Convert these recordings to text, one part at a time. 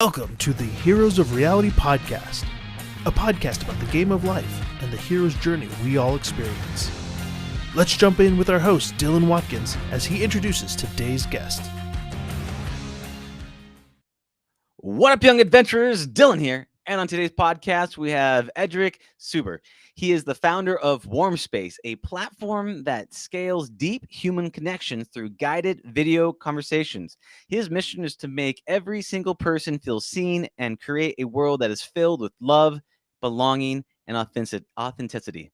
Welcome to the Heroes of Reality podcast, a podcast about the game of life and the hero's journey we all experience. Let's jump in with our host, Dylan Watkins, as he introduces today's guest. What up, young adventurers? Dylan here. And on today's podcast, we have Edric Sibur. He is the founder of Warmspace, a platform that scales deep human connection through guided video conversations. His mission is to make every single person feel seen and create a world that is filled with love, belonging, and authenticity.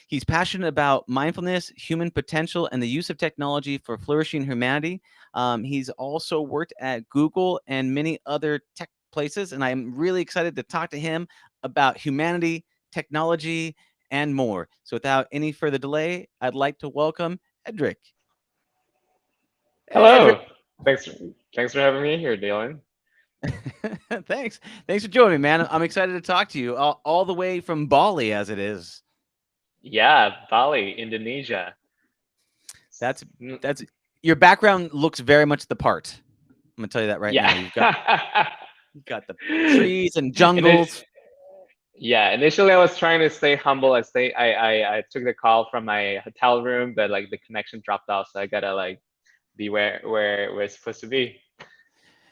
He's passionate about mindfulness, human potential, and the use of technology for flourishing humanity. He's also worked at Google and many other tech places, and I'm really excited to talk to him about humanity, technology, and more. So without any further delay, I'd like to welcome Edric. Hey, Edric. Hello. Thanks for having me here, Dylan. Thanks for joining me, man. I'm excited to talk to you all the way from Bali, as it is. Yeah, Bali, Indonesia. That's your background looks very much the part. I'm gonna tell you that right now. You've got the trees and jungles. Initially I was trying to stay humble. I took the call from my hotel room, but like the connection dropped off, so I gotta be where we're supposed to be.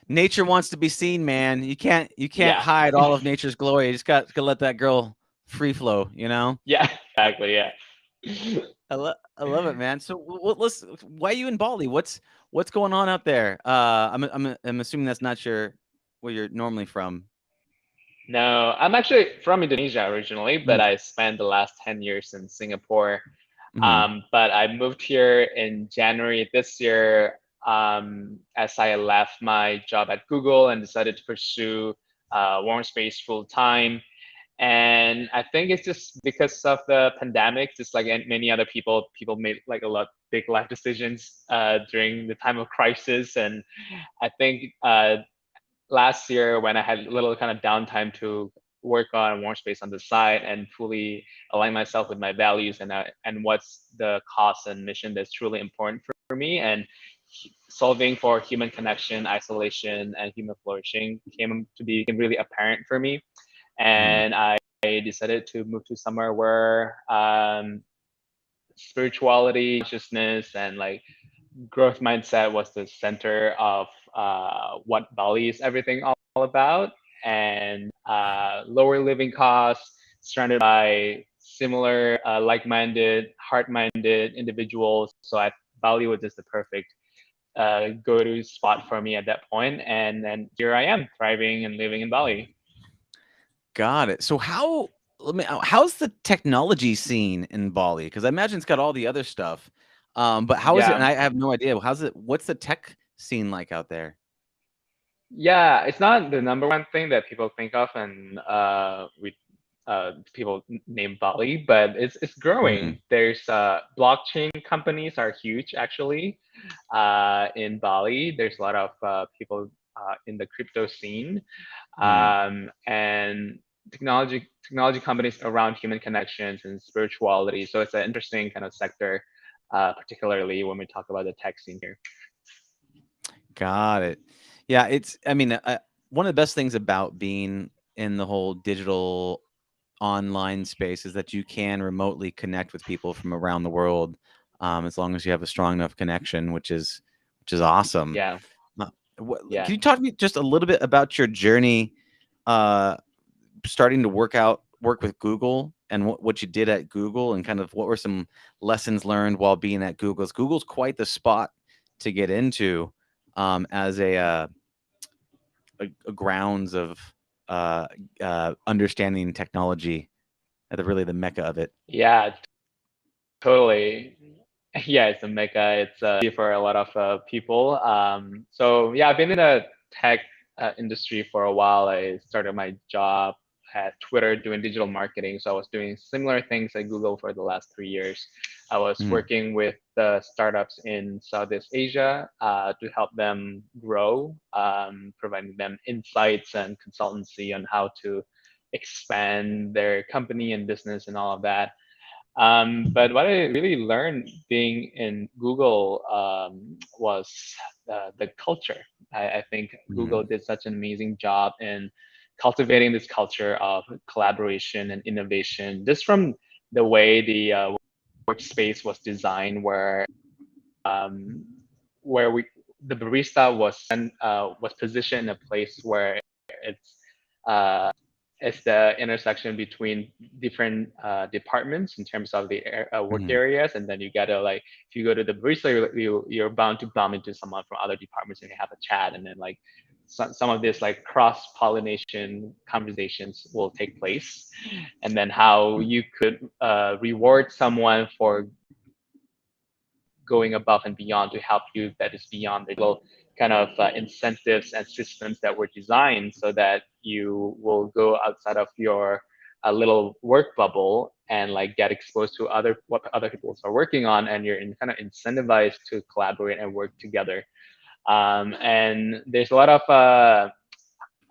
Nature wants to be seen, man. You can't hide all of nature's glory. You just got to let that girl free flow, you know? Yeah, exactly. Yeah. I love it, man. So why are you in Bali? What's going on out there? I'm assuming that's not where you're normally from. No, I'm actually from Indonesia originally, but I spent the last 10 years in Singapore. But I moved here in January this year as I left my job at Google and decided to pursue Warmspace full time. And I think it's just because of the pandemic, just like many other people made like a lot big life decisions during the time of crisis. And I think last year when I had a little kind of downtime to work on Warmspace on the side and fully align myself with my values and what's the cause and mission that's truly important for me, and solving for human connection, isolation, and human flourishing came to be really apparent for me. And I decided to move to somewhere where spirituality, consciousness, and like growth mindset was the center of what Bali is everything all about, and lower living costs, surrounded by similar like-minded, heart-minded individuals. So Bali was just the perfect go-to spot for me at that point, and then here I am, thriving and living in Bali. Got it. So how's the technology scene in Bali? Because I imagine it's got all the other stuff. But how is it? And I have no idea. What's the tech scene like out there? Yeah, it's not the number one thing that people think of, and people name Bali, but it's growing. There's blockchain companies are huge actually in Bali. There's a lot of people in the crypto scene, and technology companies around human connections and spirituality. So it's an interesting kind of sector, particularly when we talk about the tech scene here. Got it. Yeah, one of the best things about being in the whole digital online space is that you can remotely connect with people from around the world, as long as you have a strong enough connection, which is awesome. Yeah. Can you talk to me just a little bit about your journey, starting to work with Google and what you did at Google, and kind of what were some lessons learned while being at Google? Google's quite the spot to get into, as a grounds of understanding technology at the mecca of it. Yeah, totally. Yeah, it's a mecca. It's for a lot of people. So yeah, I've been in the tech industry for a while. I started my job at Twitter doing digital marketing. So I was doing similar things at Google for the last 3 years. I was working with the startups in Southeast Asia to help them grow, providing them insights and consultancy on how to expand their company and business and all of that. But what I really learned being in Google was the culture. I think Google Mhm. did such an amazing job in cultivating this culture of collaboration and innovation, just from the way the workspace was designed, um, where we the barista was positioned in a place where it's uh, it's the intersection between different departments in terms of the work Mhm. areas, and then you gotta like if you go to the barista, you're bound to bump into someone from other departments and you have a chat, and then like some of this like cross pollination conversations will take place, and then how you could reward someone for going above and beyond to help you that is beyond the little kind of incentives and systems that were designed so that you will go outside of your little work bubble and like get exposed to what other people are working on, and you're kind of incentivized to collaborate and work together. And there's a lot of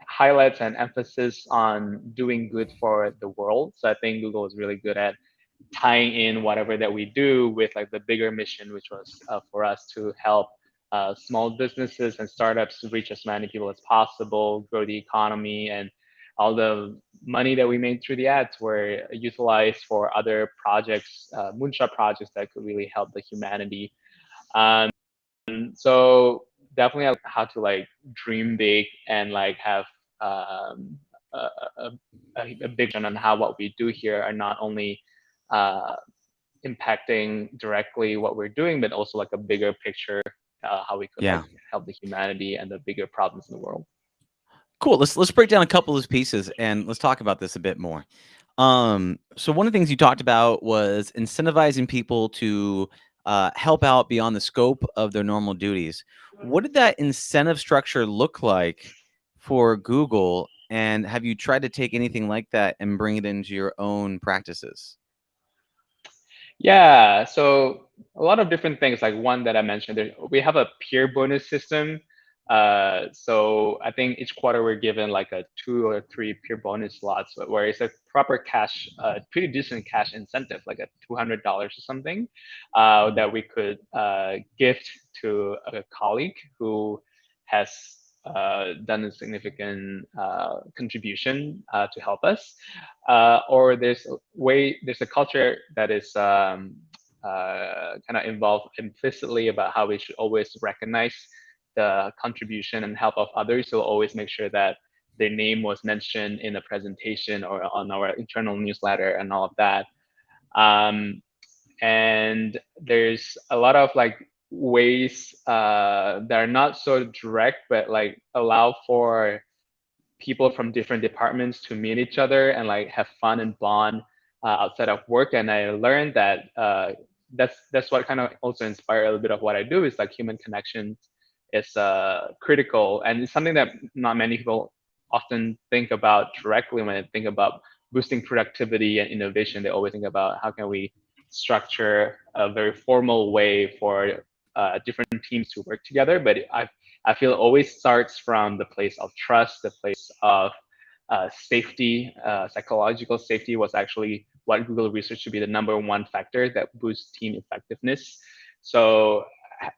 highlights and emphasis on doing good for the world. So I think Google is really good at tying in whatever that we do with like the bigger mission, which was for us to help small businesses and startups reach as many people as possible, grow the economy, and all the money that we made through the ads were utilized for other projects, moonshot projects that could really help the humanity. Um, so definitely how to like dream big and like have um, a, a, a big vision on how what we do here are not only uh, impacting directly what we're doing, but also like a bigger picture, how we could like Yeah. help the humanity and the bigger problems in the world. Cool. Let's break down a couple of those pieces and let's talk about this a bit more. So one of the things you talked about was incentivizing people to help out beyond the scope of their normal duties. What did that incentive structure look like for Google? And have you tried to take anything like that and bring it into your own practices? Yeah, so a lot of different things. Like one that I mentioned, we have a peer bonus system. So I think each quarter we're given like a 2 or 3 peer bonus slots, where it's a proper cash, pretty decent cash incentive, like a $200 or something, Mm. that we could gift to a colleague who has done a significant contribution to help us. Or there's a culture that is kind of involved implicitly about how we should always recognize the contribution and help of others. So we'll always make sure that their name was mentioned in a presentation or on our internal newsletter and all of that. Um, and there's a lot of like ways that are not so direct, but like allow for people from different departments to meet each other and like have fun and bond outside of work. And I learned that that's what kind of also inspired a little bit of what I do, is like human connection is critical, and it's something that not many people often think about directly when they think about boosting productivity and innovation. They always think about how can we structure a very formal way for different teams to work together. But I feel it always starts from the place of trust, the place of safety. Psychological safety was actually what Google researched to be the #1 factor that boosts team effectiveness. So,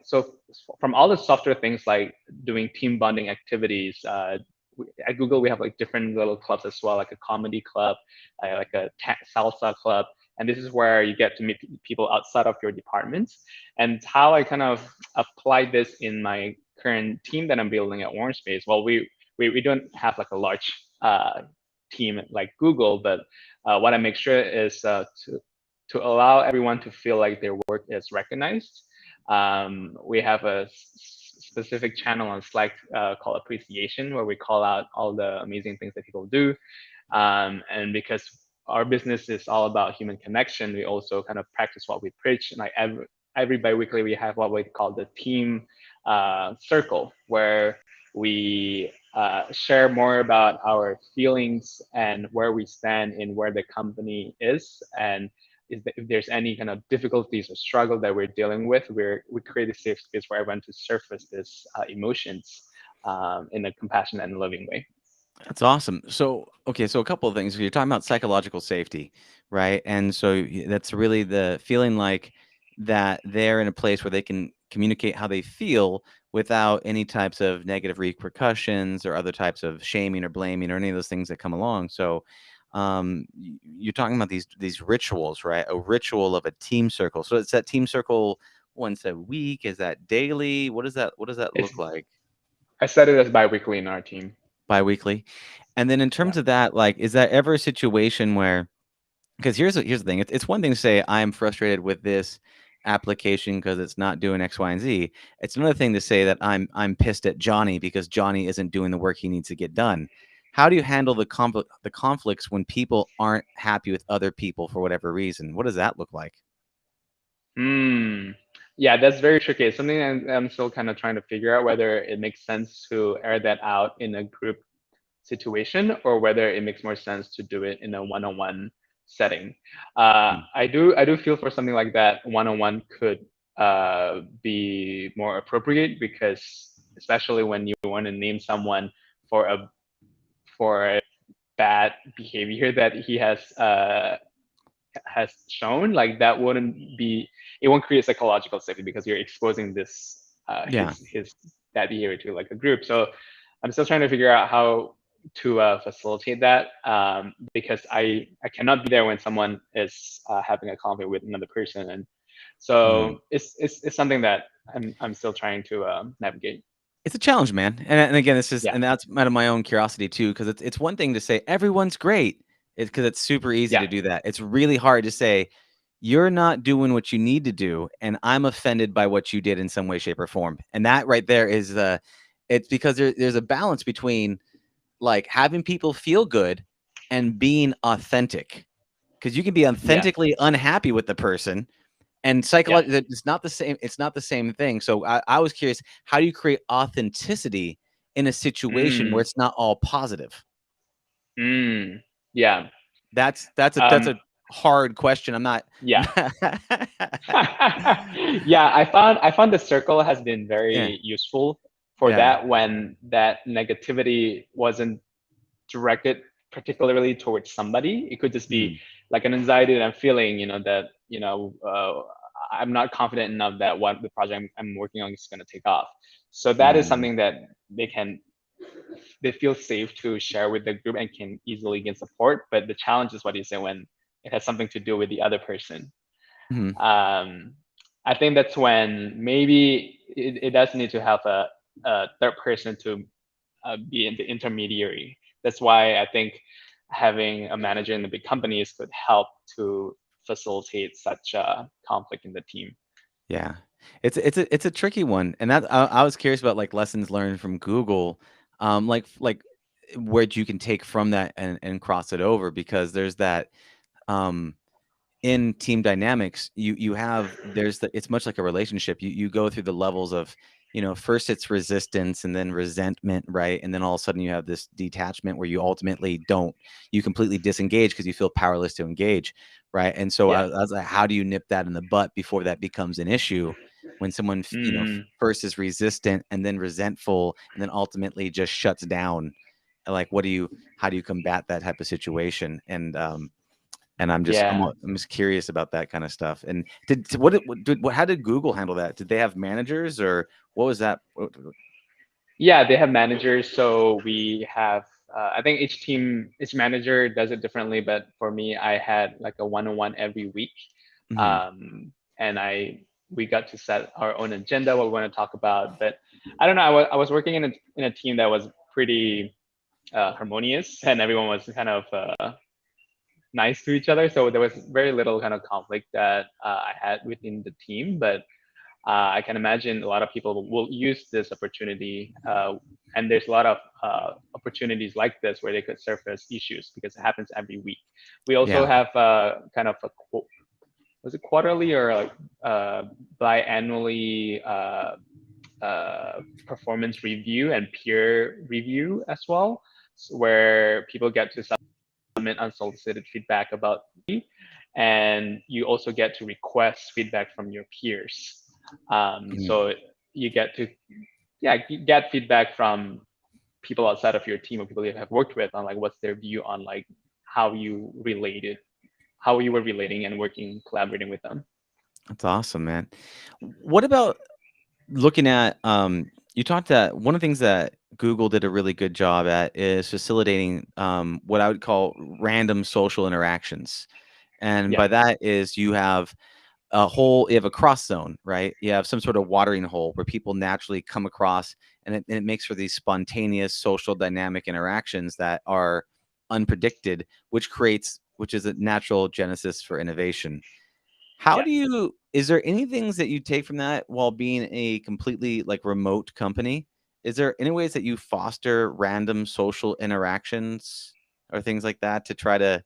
so from all the software things like doing team bonding activities, at Google we have like different little clubs as well, like a comedy club, like a salsa club, and this is where you get to meet people outside of your departments. And how I kind of apply this in my current team that I'm building at Warmspace. Well, we don't have like a large team like Google, but what I make sure is to allow everyone to feel like their work is recognized. We have a specific channel on Slack called Appreciation, where we call out all the amazing things that people do. And because our business is all about human connection, we also kind of practice what we preach. And like every biweekly, we have what we call the team circle, where we share more about our feelings and where we stand in where the company is, and if there's any kind of difficulties or struggle that we're dealing with, we create a safe space for everyone to surface this emotions in a compassionate and loving way. That's awesome. So, okay, so a couple of things. You're talking about psychological safety, right? And so that's really the feeling like that they're in a place where they can communicate how they feel without any types of negative repercussions or other types of shaming or blaming or any of those things that come along. So, you're talking about these rituals, right? A ritual of a team circle. So it's that team circle once a week. Is that daily? What does that look It's like? I set it as biweekly in our team. Biweekly? And then in Yeah. terms of that, like, is that ever a situation where, because here's the thing, it's one thing to say I'm frustrated with this application because it's not doing X, Y, and Z. It's another thing to say that I'm pissed at Johnny because Johnny isn't doing the work he needs to get done. How do you handle the conflicts when people aren't happy with other people for whatever reason? What does that look like? Hmm. Yeah, that's very tricky. It's something I'm still kind of trying to figure out whether it makes sense to air that out in a group situation or whether it makes more sense to do it in a one-on-one setting. Mm, I do feel for something like that, one-on-one could be more appropriate because especially when you want to name someone for a bad behavior that he has shown, like that wouldn't be, it won't create psychological safety because you're exposing this yeah. his bad behavior to like a group. So I'm still trying to figure out how to facilitate that, because I cannot be there when someone is having a conflict with another person, and Mhm. so it's something that I'm still trying to navigate. It's a challenge, man. And again, this is Yeah, and that's out of my own curiosity too, because it's one thing to say everyone's great. It's because it's super easy yeah, to do that. It's really hard to say you're not doing what you need to do, and I'm offended by what you did in some way, shape, or form. And that right there is it's because there's a balance between like having people feel good and being authentic. Because you can be yeah, authentically unhappy with the person, and yeah. psychologically it's not the same thing. So I was curious, how do you create authenticity in a situation where Mm, it's not all positive? mm, yeah. That's Um, a hard question. I'm not yeah. Yeah, I found the circle has been yeah, very useful for yeah, that when that negativity wasn't directed particularly towards somebody. It could just be mhm, like an anxiety that I'm feeling, that I'm not confident enough that what the project I'm working on is going to take off. So that is mhm, something that they feel safe to share with the group and can easily get support. But the challenge is what you say when it has something to do with the other person. mhm. um, I think that's when maybe it does need to have a third person to be in the intermediary. That's why I think having a manager in the big companies could help to facilitate such a conflict in the team. Yeah. It's a tricky one, and that I was curious about, like, lessons learned from Google, like, what you can take from that and cross it over because there's that, um in team dynamics, you have there's the it's much like a relationship. You go through the levels of, first it's resistance and then resentment, right? And then all of a sudden you have this detachment where you ultimately don't you completely disengage because you feel powerless to engage, right? And so Yeah. I was like, how do you nip that in the butt before that becomes an issue? When someone, Mm, first is resistant and then resentful and then ultimately just shuts down. Like, how do you combat that type of situation? And yeah. I'm just curious about that kind of stuff. And how did Google handle that? Did they have managers or what was that? Yeah, they have managers. So we have, I think each manager does it differently. But for me, I had like a one-on-one every week. Mhm, And we got to set our own agenda, what we want to talk about. But I don't know, I was working in a team that was pretty harmonious and everyone was kind of nice to each other. So there was very little kind of conflict that I had within the team. But I can imagine a lot of people will use this opportunity, and there's a lot of opportunities like this where they could surface issues because it happens every week. We also yeah, have kind of was it quarterly or like biannually performance review and peer review as well, where people get to submit unsolicited feedback about me, and you also get to request feedback from your peers. mhm, So you get to, yeah, get feedback from people outside of your team or people you have worked with on like what's their view on like how you related, how you were relating and working, collaborating with them. That's awesome, man. What about looking at you talked that one of the things that Google did a really good job at is facilitating what I would call random social interactions. And Yeah. by that is you have you have a cross zone, right? You have some sort of watering hole where people naturally come across, and it makes for these spontaneous social dynamic interactions that are unpredicted, which is a natural genesis for innovation. How Yeah. do you is there any things that you take from that while being a completely like remote company? Is there any ways that you foster random social interactions or things like that to try to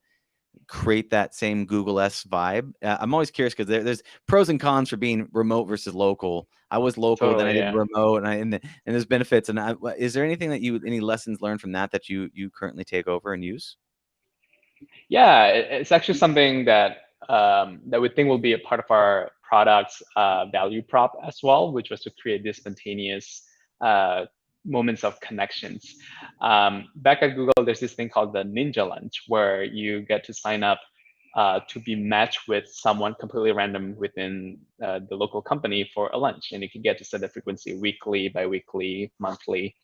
create that same Google-esque vibe? I'm always curious because there's pros and cons for being remote versus local. I was local, then I Totally. did Yeah. remote, and there's benefits. And is there anything that any lessons learned from that you currently take over and use? Yeah, it's actually something that that we think will be a part of our product's value prop as well, which was to create these spontaneous uh, moments of connections. Back at Google, there's this thing called the Ninja Lunch, where you get to sign up to be matched with someone completely random within the local company for a lunch, and you can get to set the frequency weekly, bi-weekly, monthly.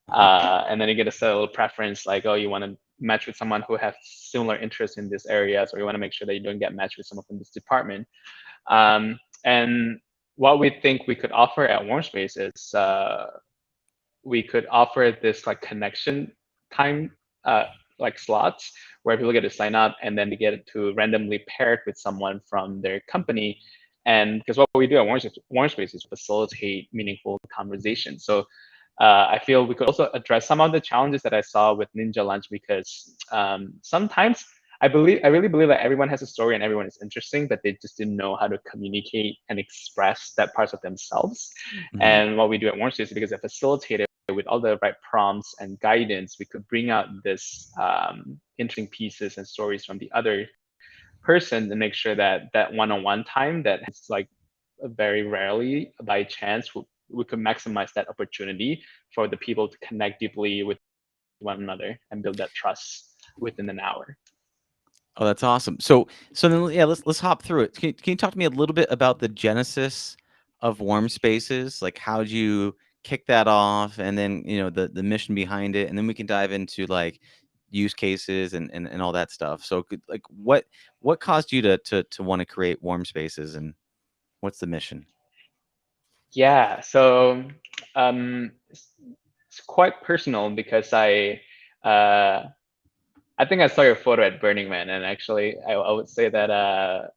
And then you get a set a little preference like, oh, you want to match with someone who has similar interests in these areas, or you want to make sure that you don't get matched with someone from this department. And what we think we could offer at Warmspace is we could offer this like connection time like slots where people get to sign up and then they get to randomly pair it with someone from their company. And because what we do at Warmspace is facilitate meaningful conversations. So I feel we could also address some of the challenges that I saw with Ninja Lunch because sometimes I really believe that everyone has a story and everyone is interesting, but they just didn't know how to communicate and express that parts of themselves. Mhm. And what we do at Warmspace is because I facilitated with all the right prompts and guidance, we could bring out this interesting pieces and stories from the other person to make sure that that one-on-one time that is like very rarely by chance we could maximize that opportunity for the people to connect deeply with one another and build that trust within an hour. Oh, that's awesome. So then yeah, let's hop through it. Can you talk to me a little bit about the genesis of Warm Spaces? Like how'd you kick that off and then, the mission behind it, and then we can dive into like use cases and all that stuff. So like what caused you to want to create Warm Spaces, and what's the mission? Yeah, so it's quite personal because uh, I think I saw your photo at Burning Man, and actually I would say that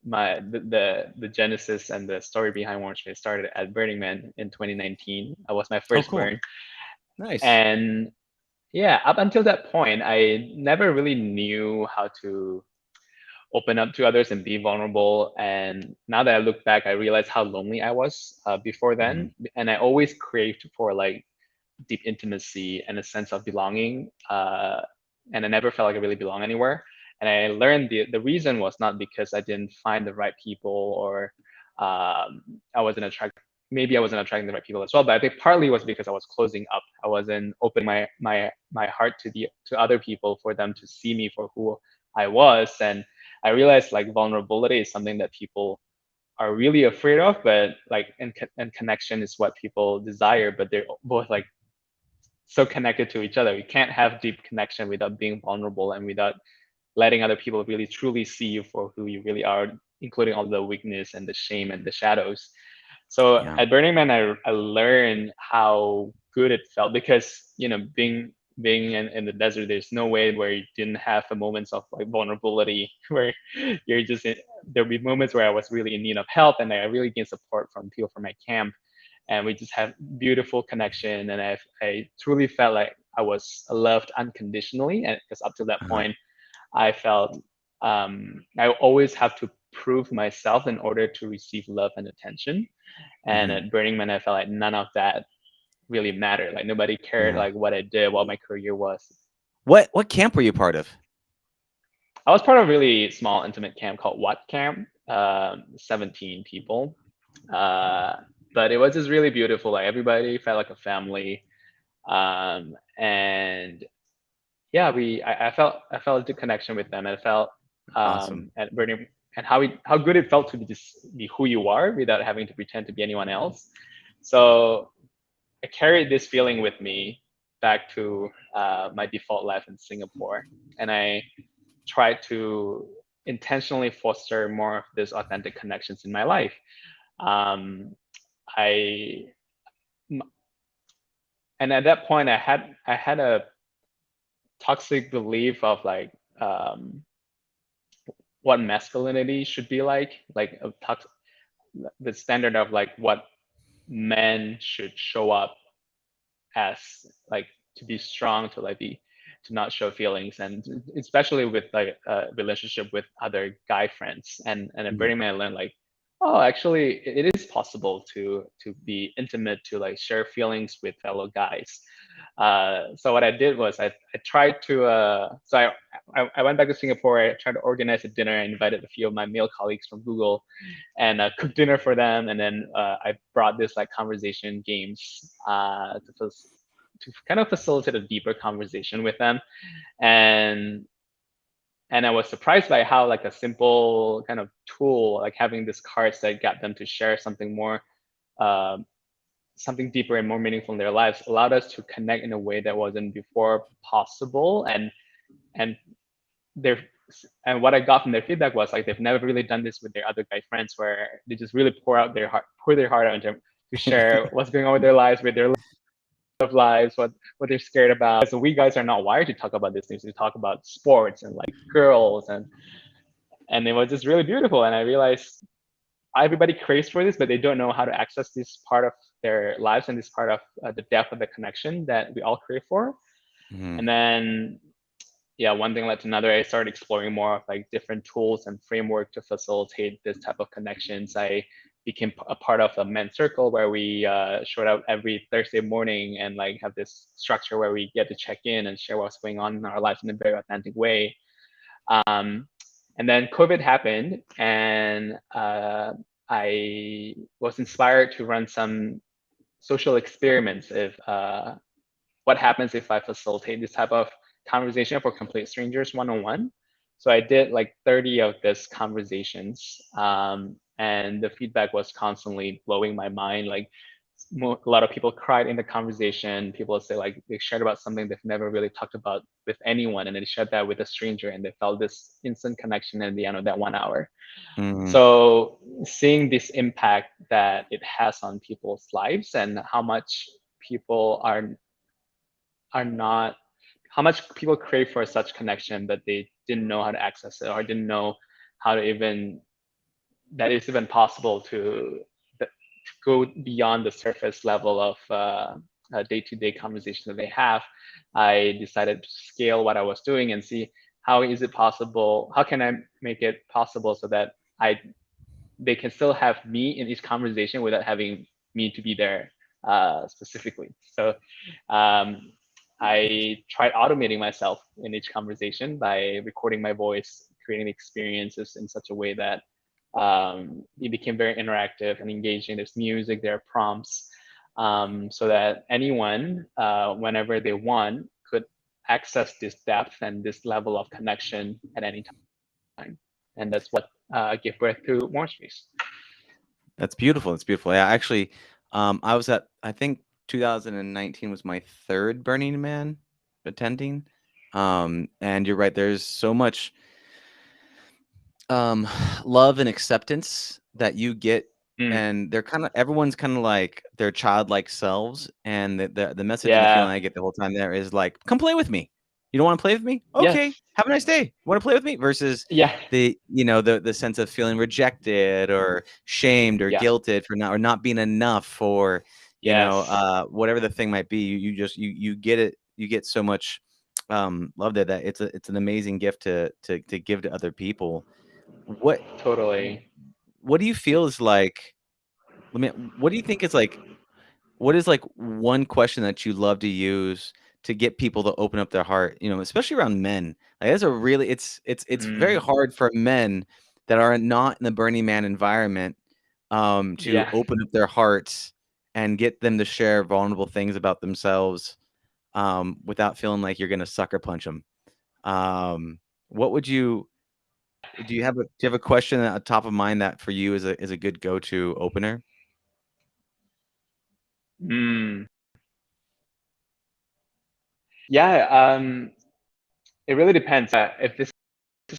the genesis and the story behind Warmspace started at Burning Man in 2019. I was my Oh, first cool. burn, Nice. and yeah, up until that point, I never really knew how to open up to others and be vulnerable. And now that I look back, I realize how lonely I was before Mhm. then, and I always craved for like deep intimacy and a sense of belonging. And I never felt like I really belong anywhere. And I learned the reason was not because I didn't find the right people or I wasn't attracted. Maybe I wasn't attracting the right people as well, but I think partly was because I was closing up. I wasn't opening my heart to other people for them to see me for who I was. And I realized like vulnerability is something that people are really afraid of, but like and connection is what people desire, but they're both like so connected to each other. You can't have deep connection without being vulnerable and without letting other people really truly see you for who you really are, including all the weakness and the shame and the shadows. So Yeah. at Burning Man, I learned how good it felt because being in the desert, there's no way where you didn't have a moments of like vulnerability where you're just there'll be moments where I was really in need of help and I really gained support from people from my camp, and we just have beautiful connection, and I truly felt like I was loved unconditionally, and because up to that Uh-huh. point I felt I always have to prove myself in order to receive love and attention. And Mhm. at Burning Man, I felt like none of that really mattered. Like nobody cared Yeah. like what I did, what my career was. What camp were you part of? I was part of a really small, intimate camp called What Camp, 17 people. Uh, but it was just really beautiful. Like everybody felt like a family. And yeah, I felt a deep connection with them. And I felt Awesome. at Burning, and how good it felt to just be who you are without having to pretend to be anyone else. So I carried this feeling with me back to my default life in Singapore, and I tried to intentionally foster more of this authentic connections in my life. Um, I and at that point, I had a toxic belief of like what masculinity should be like a the standard of like what men should show up as, like to be strong, to like be to not show feelings, and especially with like a relationship with other guy friends. And at Burning Man I learned like, oh, actually it is possible to be intimate, to like share feelings with fellow guys. So what I did was I tried to I went back to Singapore. I tried to organize a dinner. I invited a few of my male colleagues from Google and cooked dinner for them. And then I brought this like conversation games to kind of facilitate a deeper conversation with them. And I was surprised by how like a simple kind of tool, like having this cards that got them to share something more, uh, something deeper and more meaningful in their lives, allowed us to connect in a way that wasn't before possible. And their and what I got from their feedback was like they've never really done this with their other guy friends, where they just really pour their heart out to share what's going on with their lives, with their love lives, what they're scared about. So we guys are not wired to talk about these things. We talk about sports and like girls, and it was just really beautiful. And I realized everybody craves for this, but they don't know how to access this part of their lives and this part of the depth of the connection that we all crave for. Mm-hmm. And then yeah, one thing led to another. I started exploring more of like different tools and framework to facilitate this type of connections. I became a part of a men's circle where we showed up every Thursday morning and like have this structure where we get to check in and share what's going on in our lives in a very authentic way. And then COVID happened, and I was inspired to run some social experiments. If what happens if I facilitate this type of conversation for complete strangers one-on-one? So I did like 30 of these conversations, and the feedback was constantly blowing my mind. Like a lot of people cried in the conversation. People say like they shared about something they've never really talked about with anyone, and they shared that with a stranger, and they felt this instant connection at the end of that 1 hour. Mm-hmm. So seeing this impact that it has on people's lives, and how much people not how much people crave for such connection, but they didn't know how to access it, or didn't know how to even that it's even possible to go beyond the surface level of day-to-day conversation that they have. I decided to scale what I was doing and see how is it possible, how can I make it possible so that they can still have me in each conversation without having me to be there specifically. So I tried automating myself in each conversation by recording my voice, creating experiences in such a way that it became very interactive and engaging. There's music, there are prompts, so that anyone, whenever they want, could access this depth and this level of connection at any time. And that's what gave birth to Warmspace. That's beautiful. That's beautiful. Yeah, actually, I was at, I think 2019 was my third Burning Man attending. And you're right, there's so much love and acceptance that you get, and they're kind of, everyone's kind of like their childlike selves, and the message and the feeling I get the whole time there is like, come play with me. You don't want to play with me? Okay, Yes. have a nice day. Want to play with me? Versus Yeah. the, you know, the sense of feeling rejected or shamed or guilted for not being enough, or you know, whatever the thing might be. You just you get it. You get so much love there, that it's an amazing gift to give to other people. What Totally. what do you feel is like? Let me. What do you think is like? What is like one question that you love to use to get people to open up their heart? You know, especially around men. Like that's a really, it's very hard for men that are not in the Burning Man environment to Yeah. open up their hearts and get them to share vulnerable things about themselves. without feeling like you're going to sucker punch them. What would you do? You have a question at top of mind that for you is a good go-to opener? Yeah, it really depends. If this is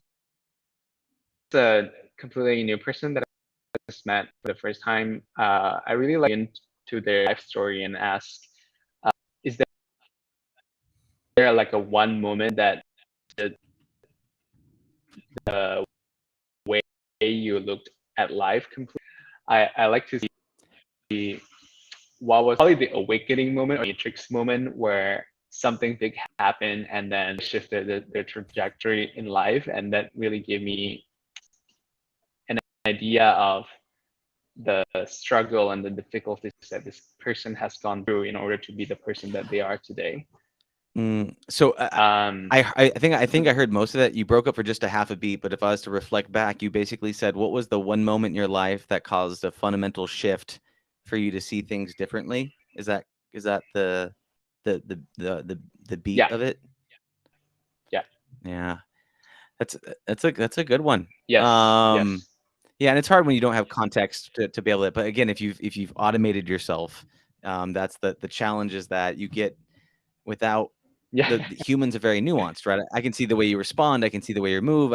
a completely new person that I just met for the first time, I really like into their life story and ask, is there like a one moment that the way you looked at life completely? I like to see what was probably the awakening moment or matrix moment where something big happened and then shifted their trajectory in life, and that really gave me an idea of the struggle and the difficulties that this person has gone through in order to be the person that they are today. So Um, I think I heard most of that. You broke up for just a half a beat, but if I was to reflect back, you basically said, what was the one moment in your life that caused a fundamental shift for you to see things differently? Is that the beat yeah, of it? yeah, Yeah. That's a good one. yes, yes. Yeah, and it's hard when you don't have context to be able to. But again, if you've automated yourself, that's the challenge is that you get without Yeah. the humans are very nuanced, right? I can see the way you respond, I can see the way you move,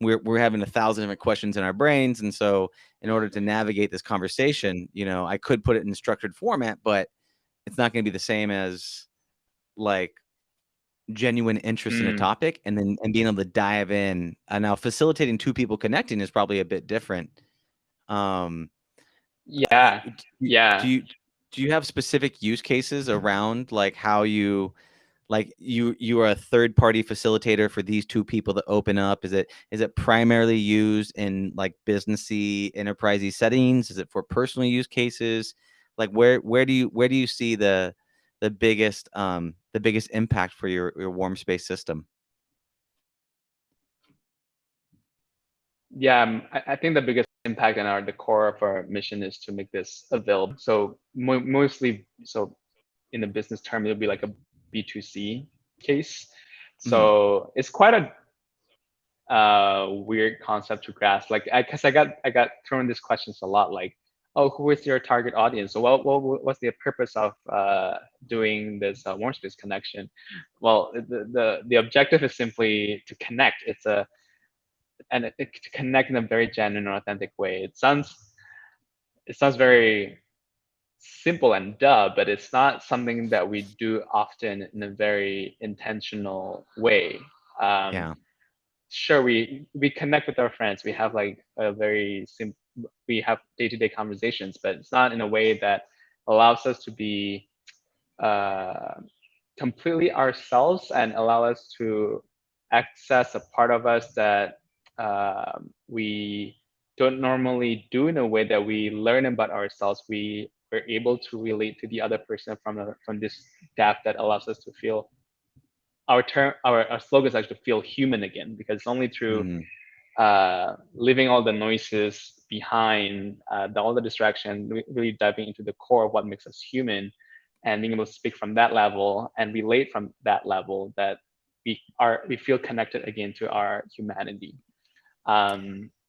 we're having 1,000 different questions in our brains, and so in order to navigate this conversation, I could put it in structured format, but it's not going to be the same as like genuine interest in a Mm, topic and being able to dive in. Now facilitating two people connecting is probably a bit different. Um, yeah, do yeah. you do you have specific use cases around like how you like you are a third party facilitator for these two people to open up? Is it primarily used in like businessy enterprisey settings? Is it for personal use cases? Like where do you see the biggest impact for your warm space system? Yeah, I think the biggest impact and the core of our mission is to make this available. So mostly, so in the business term, it'll be like a B2C case. Mhm. So it's quite a weird concept to grasp. Like, because I got thrown these questions a lot. Like, oh, who is your target audience? So, what's the purpose of doing this warm space connection? Well, the objective is simply to connect. To connect in a very genuine, authentic way. It sounds very simple and duh, but it's not something that we do often in a very intentional way. Um, Yeah. sure, we connect with our friends. We have like a very simple. We have day-to-day conversations, but it's not in a way that allows us to be uh, completely ourselves and allow us to access a part of us that we don't normally do in a way that we learn about ourselves. We are able to relate to the other person from this depth that allows us to feel our slogan is actually to feel human again, because it's only through Mhm. leaving all the noises behind, all the distraction, really diving into the core of what makes us human, and being able to speak from that level and relate from that level, that we feel connected again to our humanity.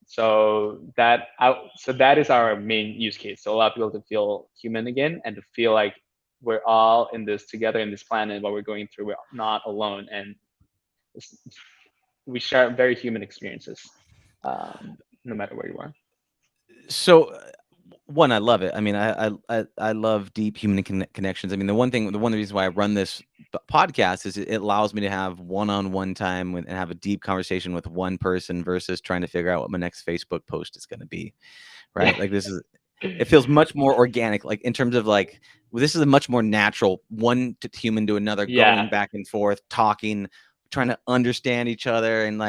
So that is our main use case. So allow people to feel human again and to feel like we're all in this together in this planet. What we're going through, we're not alone, and we share very human experiences, no matter where you are. So, one, I love it. I mean, I love deep human connections. I mean, the one reason why I run this podcast is it allows me to have one-on-one time and have a deep conversation with one person versus trying to figure out what my next Facebook post is going to be. Yeah. Right? Like it feels much more organic. Like in terms of like, well, this is a much more natural human to another, going Yeah. back and forth, talking, trying to understand each other, and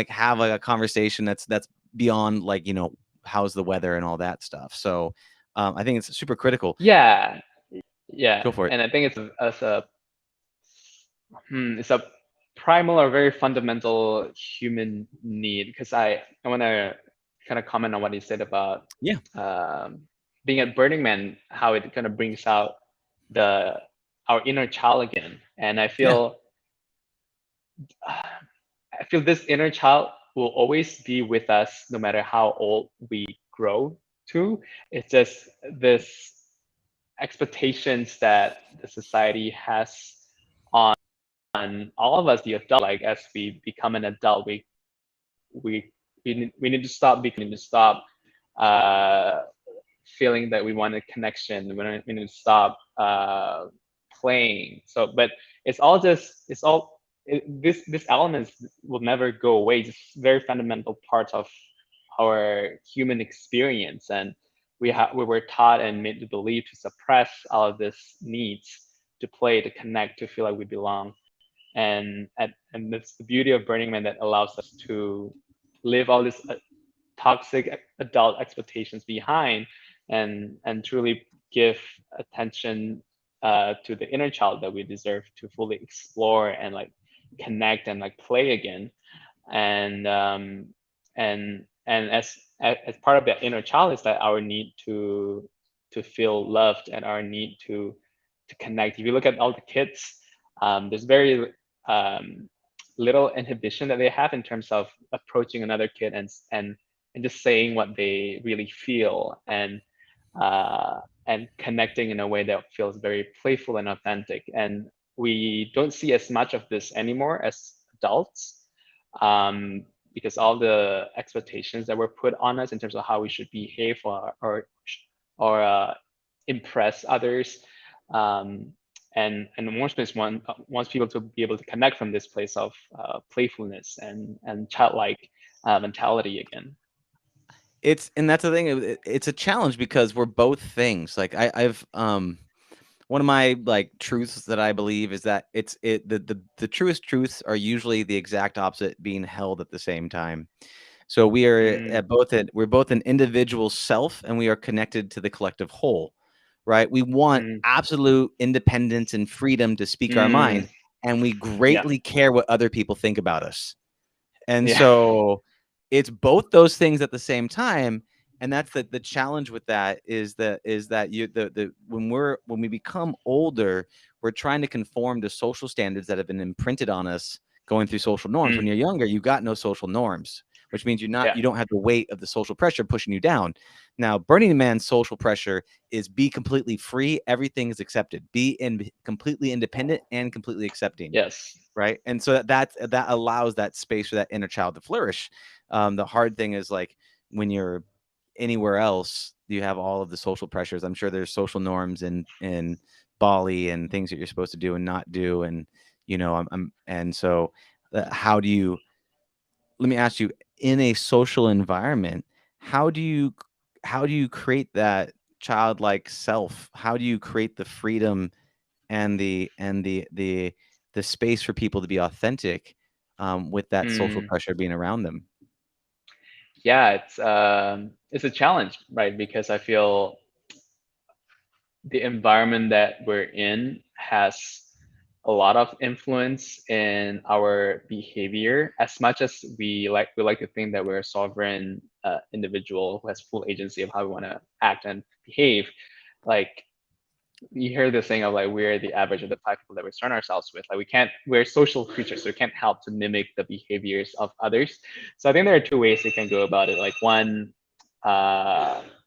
have like a conversation that's beyond like how's the weather and all that stuff. So I think it's super critical. Yeah. Yeah. Go for it. And I think it's a primal or very fundamental human need, because I want to kind of comment on what you said about Yeah. um, being at Burning Man, how it kind of brings out the our inner child again. And Yeah. I feel this inner child will always be with us no matter how old we grow to. It's just this expectations that the society has on all of us, the adult. Like as we become an adult, we we need to stop becoming, to stop uh, feeling that we want a connection. We need to stop playing. So, but it's all this elements will never go away. It's very fundamental part of our human experience, and we were taught and made to believe to suppress all of these needs, to play, to connect, to feel like we belong. And that's the beauty of Burning Man, that allows us to live all these toxic adult expectations behind, and truly give attention to the inner child that we deserve to fully explore and like connect and like play again. And as part of that inner child is that our need to feel loved, and our need to connect. If you look at all the kids, there's very little inhibition that they have in terms of approaching another kid, and just saying what they really feel, and connecting in a way that feels very playful and authentic. And we don't see as much of this anymore as adults, um, because all the expectations that were put on us in terms of how we should behave, or impress others. And Warmspace wants people to be able to connect from this place of playfulness and childlike mentality again. And that's the thing. It's a challenge because we're both things. Like I've one of my like truths that I believe is that the truest truths are usually the exact opposite being held at the same time. So we are Mm, we're both an individual self, and we are connected to the collective whole, right? We want mm, absolute independence and freedom to speak our mm, mind, and we yeah, greatly care what other people think about us. And yeah. so it's both those things at the same time. And that's the challenge with that is that you the when we become older, we're trying to conform to social standards that have been imprinted on us going through social norms. When Mm, you're younger, you've got no social norms, which means yeah. you don't have the weight of the social pressure pushing you down. Now, Burning Man's social pressure is be completely free, everything is accepted. Completely independent and completely accepting, Yes. right? And so that allows that space for that inner child to flourish. The hard thing is like when you're anywhere else, you have all of the social pressures. I'm sure there's social norms in Bali and things that you're supposed to do and not do, and I'm and so how do you? Let me ask you, in a social environment, how do you how do you create that childlike self? How do you create the freedom and the space for people to be authentic, with that social Mm, pressure being around them? yeah, it's a challenge, right? Because I feel the environment that we're in has a lot of influence in our behavior. As much as we like to think that we're a sovereign individual who has full agency of how we want to act and behave, like you hear this saying of like we're the average of the five people that we surround ourselves with. Like we're social creatures, so we can't help to mimic the behaviors of others. So I think there are two ways you can go about it. Like one,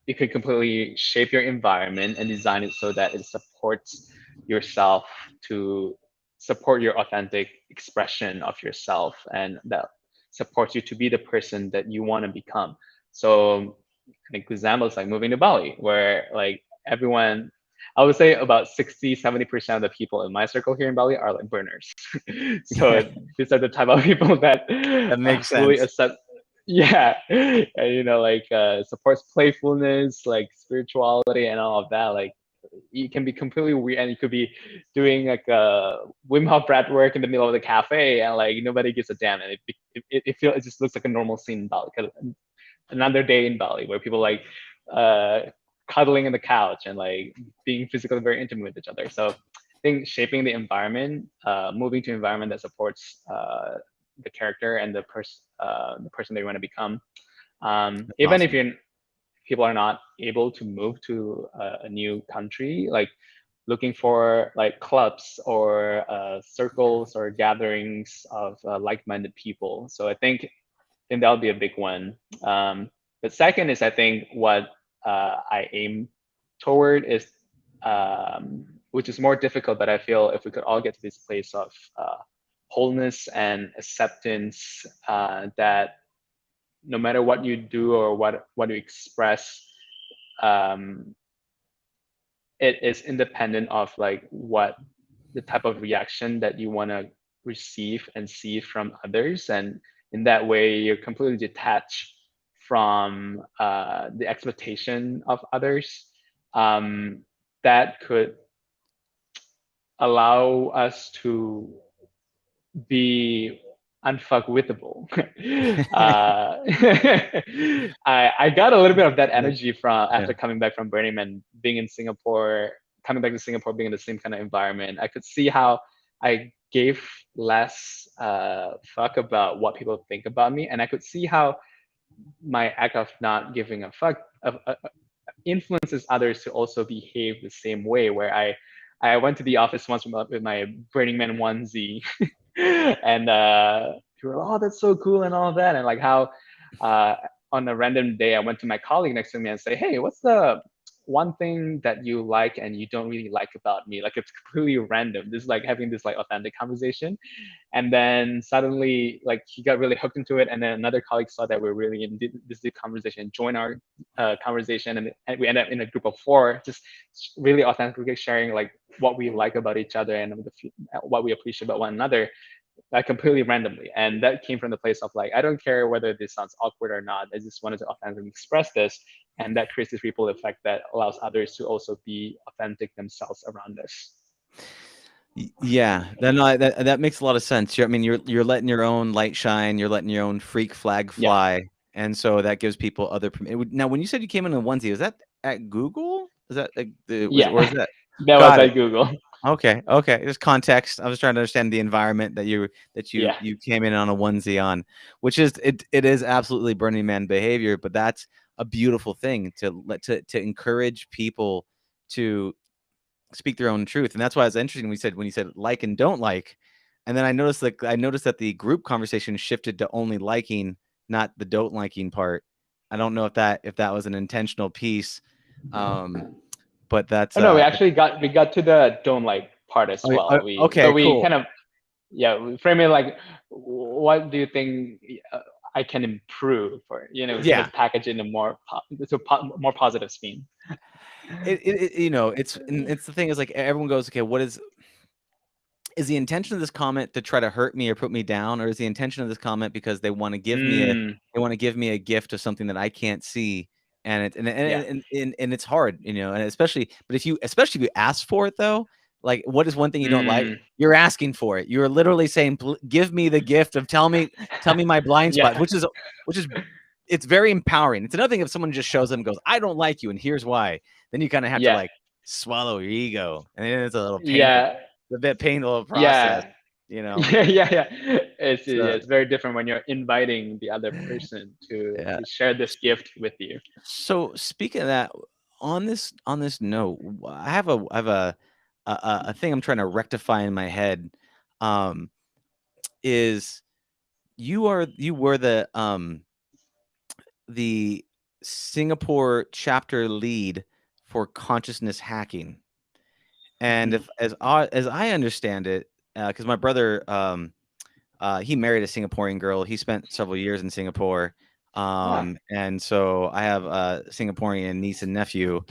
you could completely shape your environment and design it so that it supports yourself, to support your authentic expression of yourself, and that supports you to be the person that you want to become. So an example is like moving to Bali, where like everyone, I would say about 60-70% of the people in my circle here in Bali are like burners. Yeah, So these are the type of people that that makes fully sense. accept, yeah, and like supports playfulness, like spirituality and all of that. Like it can be completely weird, and you could be doing like a Wim Hof breath work in the middle of the cafe, and like nobody gives a damn, and it just looks like a normal scene in Bali. Another day in Bali where people like uh, cuddling in the couch and like being physically very intimate with each other. So I think shaping the environment, moving to an environment that supports the character and the person they want to become. That's Even if awesome. people are not able to move to a new country, like looking for like clubs or circles or gatherings of like-minded people. So I think that'll be a big one. But second is I think what I aim toward is, which is more difficult, but I feel if we could all get to this place of wholeness and acceptance, that no matter what you do or what you express, um, it is independent of like what the type of reaction that you want to receive and see from others, and in that way you're completely detached from the expectation of others. That could allow us to be unfuckwithable. I got a little bit of that energy from Yeah. after coming back from Burning Man, being in Singapore, coming back to Singapore, being in the same kind of environment. I could see how I gave less fuck about what people think about me, and I could see how my act of not giving a fuck influences others to also behave the same way. Where I went to the office once with my Burning Man onesie, and people were like, "Oh, that's so cool," and all of that, and like how on a random day I went to my colleague next to me and say, "Hey, what's the one thing that you like and you don't really like about me?" Like it's completely random. This is like having this like authentic conversation, and then suddenly like he got really hooked into it, and then another colleague saw that we're really in this deep conversation, joined our conversation, and we ended up in a group of four, just really authentically sharing like what we like about each other and what we appreciate about one another, completely randomly. And that came from the place of like, I don't care whether this sounds awkward or not, I just wanted to authentically express this, and that creates this ripple effect that allows others to also be authentic themselves around us. Yeah, that makes a lot of sense. I mean, you're letting your own light shine. You're letting your own freak flag Yeah. fly, and so that gives people other. Now, when you said you came in a onesie, was that at Google? Is that like Yeah. or is that? That was Got it. at Google. Okay. Just context. I was trying to understand the environment that you Yeah. came in on a onesie on, which is it is absolutely Burning Man behavior, but that's a beautiful thing to encourage people to speak their own truth. And that's why it's interesting when you said like and don't like. And then I noticed that the group conversation shifted to only liking, not the don't liking part. I don't know if that was an intentional piece. But that's Oh no, we got to the don't like part as well. okay, We cool. kind of, yeah, we frame it like, what do you think I can improve, or sort Yeah. of package it in a more more positive spin. It's the thing is like everyone goes, okay, what is the intention of this comment to try to hurt me or put me down, or is the intention of this comment because they want to give me a gift of something that I can't see? And Yeah. and it's hard, and especially if you ask for it though, like what is one thing you don't like? You're asking for it. You're literally saying, give me the gift of tell me my blind spots, Yeah. which is it's very empowering. It's another thing if someone just shows up and goes, I don't like you, and here's why. Then you kind of have to Yeah. like swallow your ego, and then it's a little painful. Yeah. It's a bit painful process, Yeah. you know. Yeah. So It's very different when you're inviting the other person to yeah. share this gift with you. So speaking of that, on this note, I have a thing I'm trying to rectify in my head. Is you were the Singapore chapter lead for consciousness hacking, and if as I understand it, because my brother he married a Singaporean girl. He spent several years in Singapore. Ah, And so I have a Singaporean niece and nephew.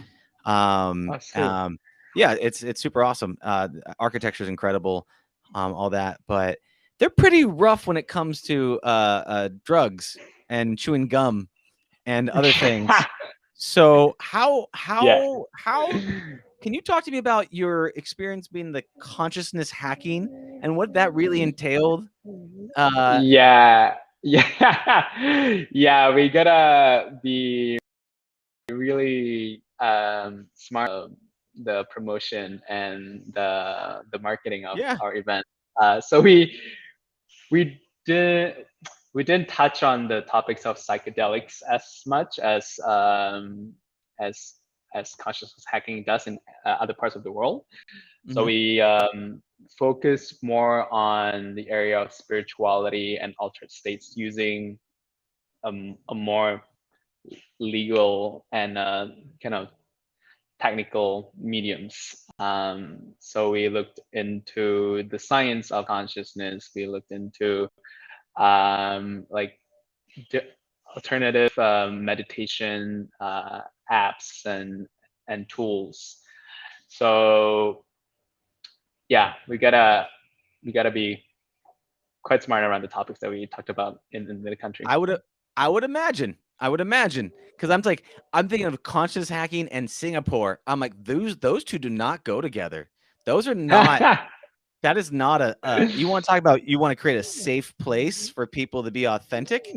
oh, sweet. Yeah, it's super awesome. Architecture is incredible, all that, but they're pretty rough when it comes to drugs and chewing gum and other things. So Yeah. how can you talk to me about your experience being the consciousness hacking and what that really entailed? Yeah. Yeah. Yeah. We gotta be really smart the promotion and the marketing of Yeah. our event. So we did we didn't touch on the topics of psychedelics as much as as consciousness hacking does in other parts of the world. So Mhm. we focus more on the area of spirituality and altered states using a more legal and kind of technical mediums. So we looked into the science of consciousness. We looked into like alternative meditation apps and tools. So yeah, we gotta be quite smart around the topics that we talked about in the country. I would imagine. I would imagine because I'm thinking of conscious hacking and Singapore. I'm like those two do not go together. Those are not. That is not a. You want to talk about? You want to create a safe place for people to be authentic?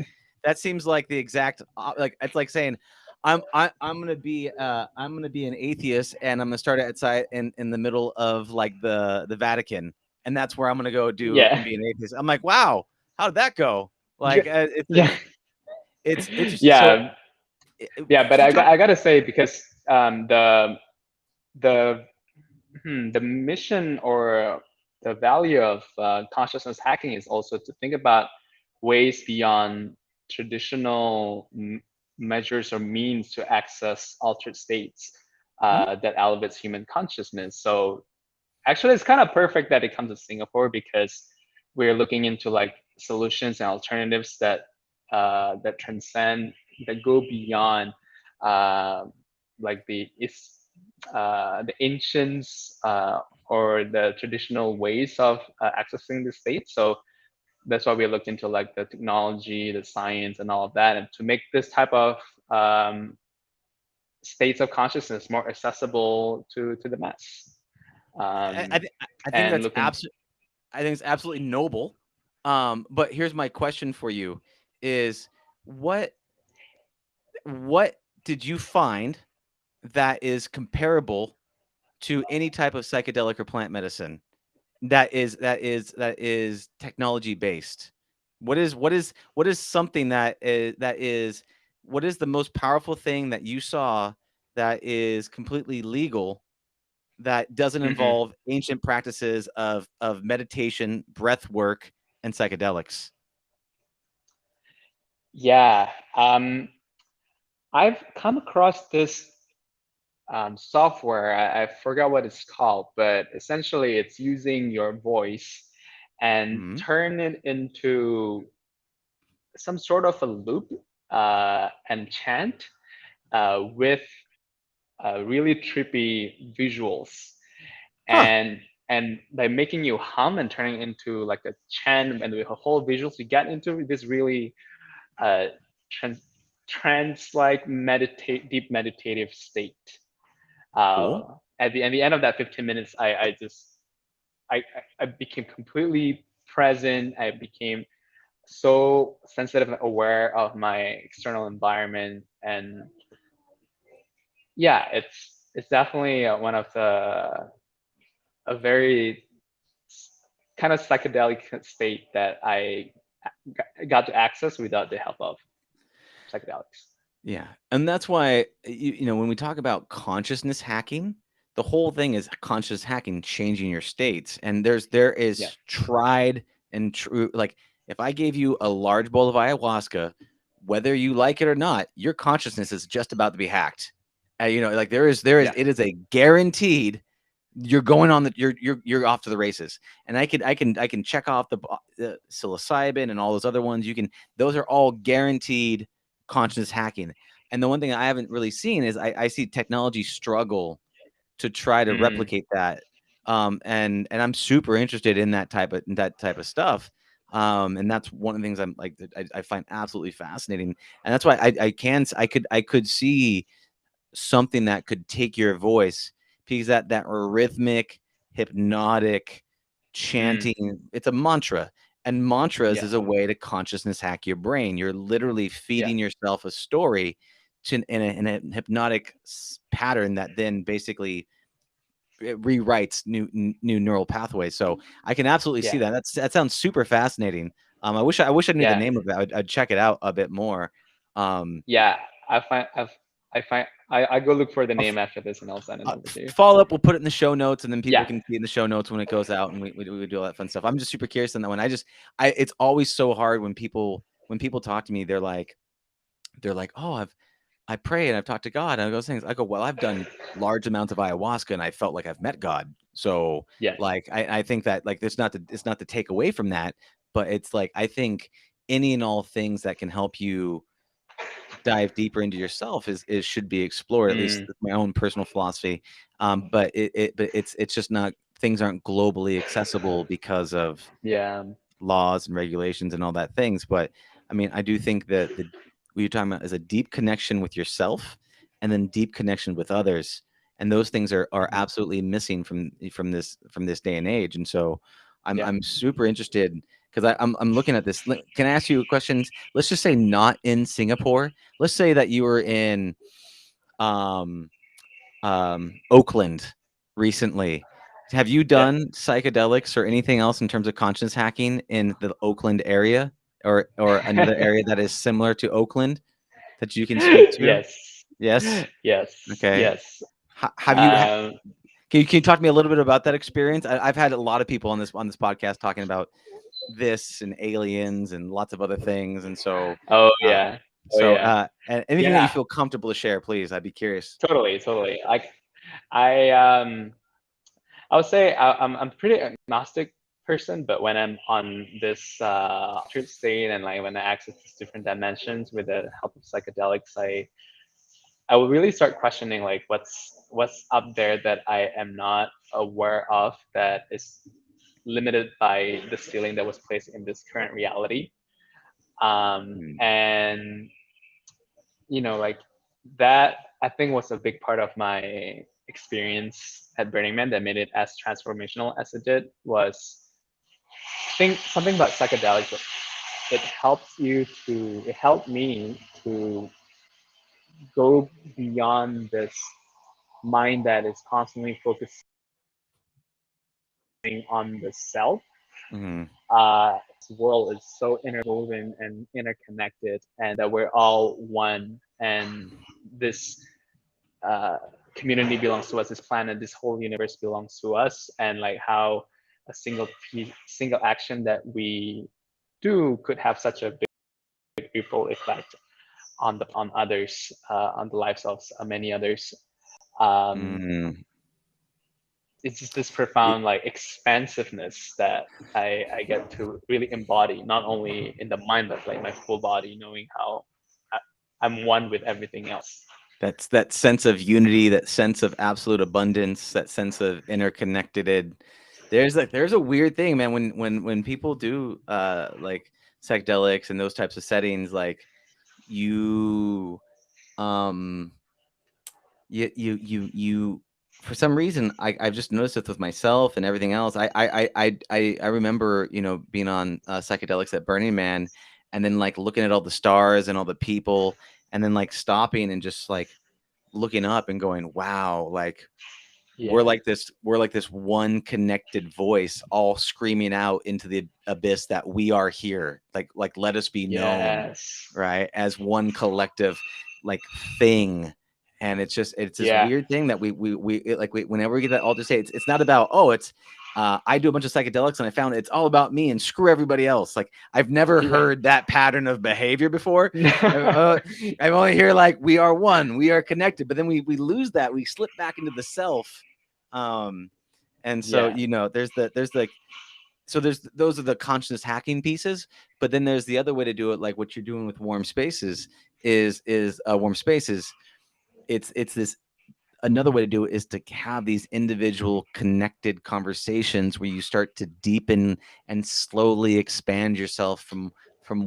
That seems like the exact like it's like saying, I'm gonna be an atheist and I'm gonna start outside in the middle of like the Vatican and that's where I'm gonna go do and Yeah. be an atheist. I'm like, wow, how did that go? Like Yeah. it's interesting. So Yeah. Yeah, but can you talk? I gotta say, because the the mission or the value of consciousness hacking is also to think about ways beyond traditional measures or means to access altered states Mhm. that elevates human consciousness. So actually, it's kind of perfect that it comes to Singapore, because we're looking into like solutions and alternatives that transcend, that go beyond uh, like the ancients or the traditional ways of accessing the state. So that's why we looked into like the technology, the science, and all of that, and to make this type of um, states of consciousness more accessible to the mass. I, Um, th- I think and that's looking, absolutely. I think it's absolutely noble. But here's my question for you: is what what did you find that is comparable to any type of psychedelic or plant medicine that is technology based? What is something that is what is the most powerful thing that you saw that is completely legal that doesn't mhm. involve ancient practices of meditation, breath work, and psychedelics? Yeah, I've come across this software. I forgot what it's called, but essentially it's using your voice and Mhm. turn it into some sort of a loop and chant with really trippy visuals, Huh. and by making you hum and turning into like a chant and the whole visuals, you get into this really uh, trans like deep meditative state. Cool. At the end of that 15 minutes, I just I I became completely present. I became so sensitive and aware of my external environment, and yeah, it's definitely one of the a very kind of psychedelic state that I got to access without the help of psychedelics. Yeah, and that's why when we talk about consciousness hacking, the whole thing is conscious hacking, changing your states. And there Yeah, is tried and true. Like if I gave you a large bowl of ayahuasca, whether you like it or not, your consciousness is just about to be hacked. Like there is yeah, it is a guaranteed. You're going on the you're off to the races. And I can check off the psilocybin and all those other ones. Those are all guaranteed conscious hacking. And the one thing I haven't really seen is I see technology struggle to try to mm, replicate that. And I'm super interested in that type of stuff. And that's one of the things I'm like I find absolutely fascinating. And that's why I could see something that could take your voice because that rhythmic, hypnotic mm, chanting, it's a mantra. And mantras yeah, is a way to consciousness hack your brain. You're literally yeah, feeding yourself a story in a hypnotic pattern that then basically it rewrites new neural pathways. So I can absolutely see yeah, that. That sounds super fascinating. I wish I knew the yeah, name of it. I'd check it out a bit more. Um, yeah. I find I go look for the name after this, and I'll send it over to you. Follow up. We'll put it in the show notes, and then people Yeah. can see in the show notes when it goes out, and we do all that fun stuff. I'm just super curious on that one. It's always so hard when people talk to me. They're like, oh, I pray and I've talked to God, and I go things. I go, well, I've done large amounts of ayahuasca, and I felt like I've met God. So Yes. like, I think that like, it's not to take away from that, but it's like, I think any and all things that can help you dive deeper into yourself is should be explored. At least my own personal philosophy. But it's just not, things aren't globally accessible because of laws and regulations and all that things. But I mean, I do think that what you're talking about is a deep connection with yourself, and then deep connection with others, and those things are absolutely missing from this day and age. And so I'm super interested, because I'm looking at this. Can I ask you questions? Let's just say not in Singapore. Let's say that you were in Oakland recently. Have you done psychedelics or anything else in terms of conscious hacking in the Oakland area, or another area that is similar to Oakland that you can speak to? Yes. Yes. Yes. Okay. Yes. Have you? Can you talk to me a little bit about that experience? I've had a lot of people on this podcast talking about this and aliens and lots of other things, and so. And anything that you feel comfortable to share, please. I'd be curious. Totally. I would say I'm pretty agnostic person, but when I'm on this altered state, and like when I access these different dimensions with the help of psychedelics, I will really start questioning like what's up there that I am not aware of, that is limited by the ceiling that was placed in this current reality. And like that, I think, was a big part of my experience at Burning Man that made it as transformational as it did. Was, I think, something about psychedelics. It helped me to go beyond this mind that is constantly focusing on the self. This world is so interwoven and interconnected, and that we're all one, and this community belongs to us, this planet, this whole universe belongs to us, and like how a single action that we do could have such a big ripple effect on others, on the lives of many others. It's just this profound like expansiveness that I get to really embody, not only in the mind but like my full body, knowing how I'm one with everything else. That's that sense of unity, that sense of absolute abundance, that sense of interconnected. There's a weird thing, man, when people do like psychedelics and those types of settings, like you for some reason, I've just noticed it with myself and everything else. I remember, being on psychedelics at Burning Man, and then like looking at all the stars and all the people, and then like stopping and just like looking up and going, wow, like we're like this one connected voice, all screaming out into the abyss that we are here. Like let us be known, right, as one collective like thing. And it's this weird thing that we whenever we get that alter state, it's not about, I do a bunch of psychedelics and I found it's all about me and screw everybody else. Like I've never heard that pattern of behavior before. I've only hear like we are one, we are connected, but then we lose that, we slip back into the self. And so there's those are the conscious hacking pieces, but then there's the other way to do it, like what you're doing with Warm Spaces is Warm Spaces. It's this, another way to do it is to have these individual connected conversations where you start to deepen and slowly expand yourself from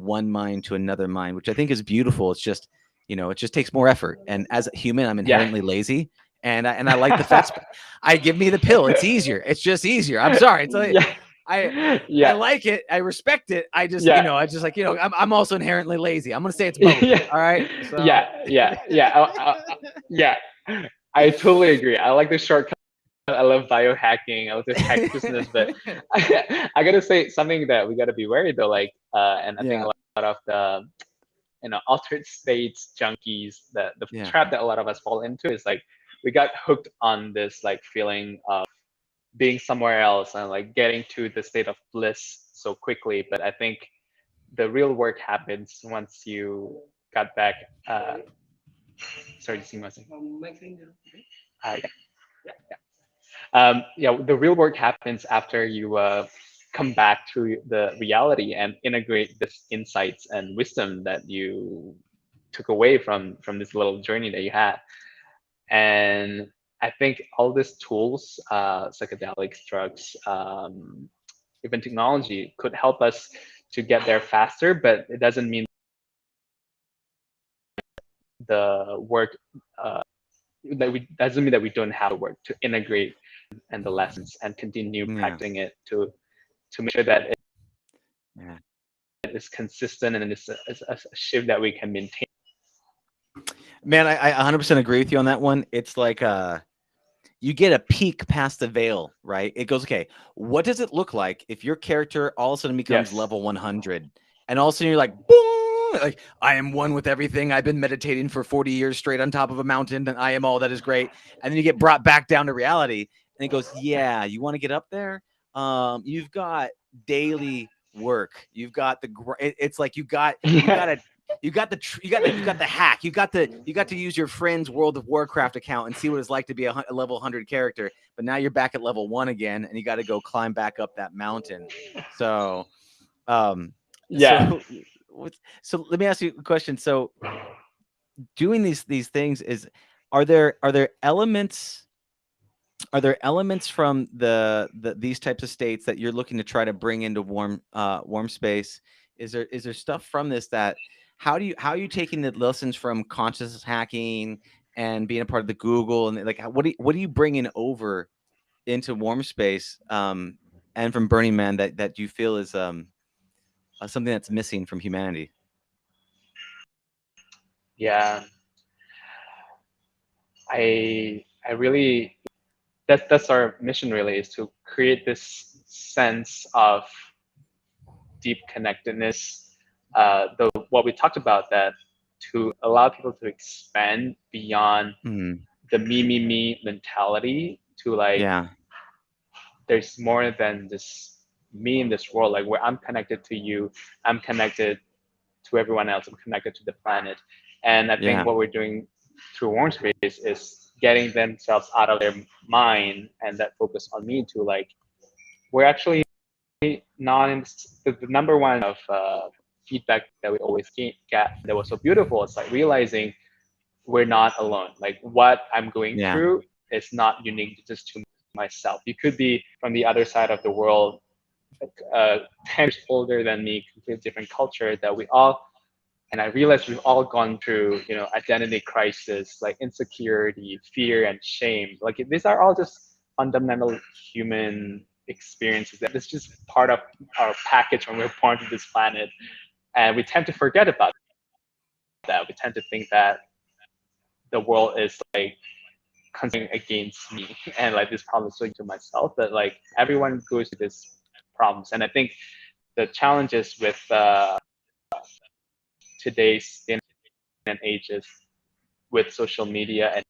one mind to another mind, which I think is beautiful. It's just, it just takes more effort. And as a human, I'm inherently lazy, and I like the fats. I give me the pill. It's easier. It's just easier. I'm sorry. It's like, I like it. I respect it. I just, I'm also inherently lazy. I'm going to say it's both. All right. So. I totally agree. I like the shortcut. I love biohacking. I love this hack business, but I got to say something that we got to be wary though. Like, and I think a lot of altered states junkies. The Yeah. trap that a lot of us fall into is like we got hooked on this like feeling of being somewhere else and like getting to the state of bliss so quickly. But I think the real work happens once you got back. Sorry, just give me one second. Yeah, yeah. The real work happens after you come back to the reality and integrate this insights and wisdom that you took away from this little journey that you had. And I think all these tools, psychedelics, drugs, even technology, could help us to get there faster. But it doesn't mean the work doesn't mean that we don't have the work to integrate and the lessons and continue Yeah. practicing it to make sure that Yeah. it is consistent and it's a shift that we can maintain. Man, I 100% agree with you on that one. It's like you get a peek past the veil, right? It goes, okay, what does it look like if your character all of a sudden becomes Yes. level 100, and all of a sudden you're like, boom, like I am one with everything. I've been meditating for 40 years straight on top of a mountain, and I am all that is great. And then you get brought back down to reality, and it goes, yeah, you want to get up there? You've got daily work. You've got it's like you got a you got the hack. You got to use your friend's World of Warcraft account and see what it's like to be a level 100 character. But now you're back at level 1 again, and you got to go climb back up that mountain. So, Yeah. so let me ask you a question. So, doing these things are there elements? Are there elements from these types of states that you're looking to try to bring into warm space? Is there stuff from this that how are you taking the lessons from conscious hacking and being a part of the Google, and like what are you bringing over into warm space and from Burning Man that you feel is something that's missing from humanity? Yeah. I really that's our mission really, is to create this sense of deep connectedness. What we talked about, that to allow people to expand beyond the me mentality to like Yeah. there's more than just me in this world, like where I'm connected to you, I'm connected to everyone else, I'm connected to the planet. And I think what we're doing through Warm Space is getting themselves out of their mind and that focus on me to like, we're actually not in the number one of feedback that we always get that was so beautiful. It's like realizing we're not alone. Like what I'm going through is not unique just to myself. You could be from the other side of the world, 10 years older than me, completely different culture, that we all, and I realized we've all gone through, identity crisis, like insecurity, fear, and shame. Like these are all just fundamental human experiences that is just part of our package when we're born to this planet. And we tend to forget about that. We tend to think that the world is like conspiring against me and like this problem is so to myself, that like everyone goes through these problems. And I think the challenges with today's and ages with social media and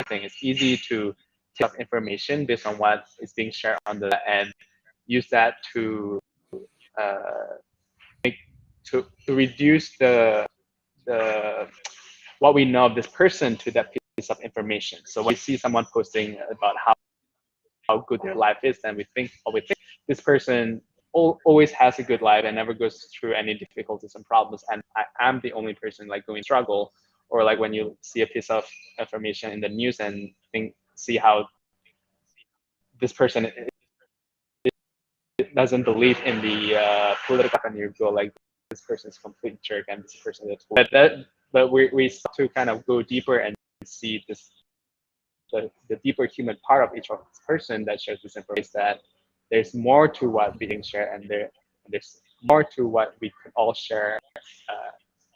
everything, it's easy to take up information based on what is being shared on the and use that to to reduce the what we know of this person to that piece of information. So when we see someone posting about how good their life is, then we think this person always has a good life and never goes through any difficulties and problems, and I'm the only person like going struggle. Or like when you see a piece of information in the news and see how this person doesn't believe in the political, and you go like, this person is a complete jerk and this person is. But we start to kind of go deeper and see the deeper human part of each of this person that shares this information, that there's more to what we can share, and there's more to what we could all share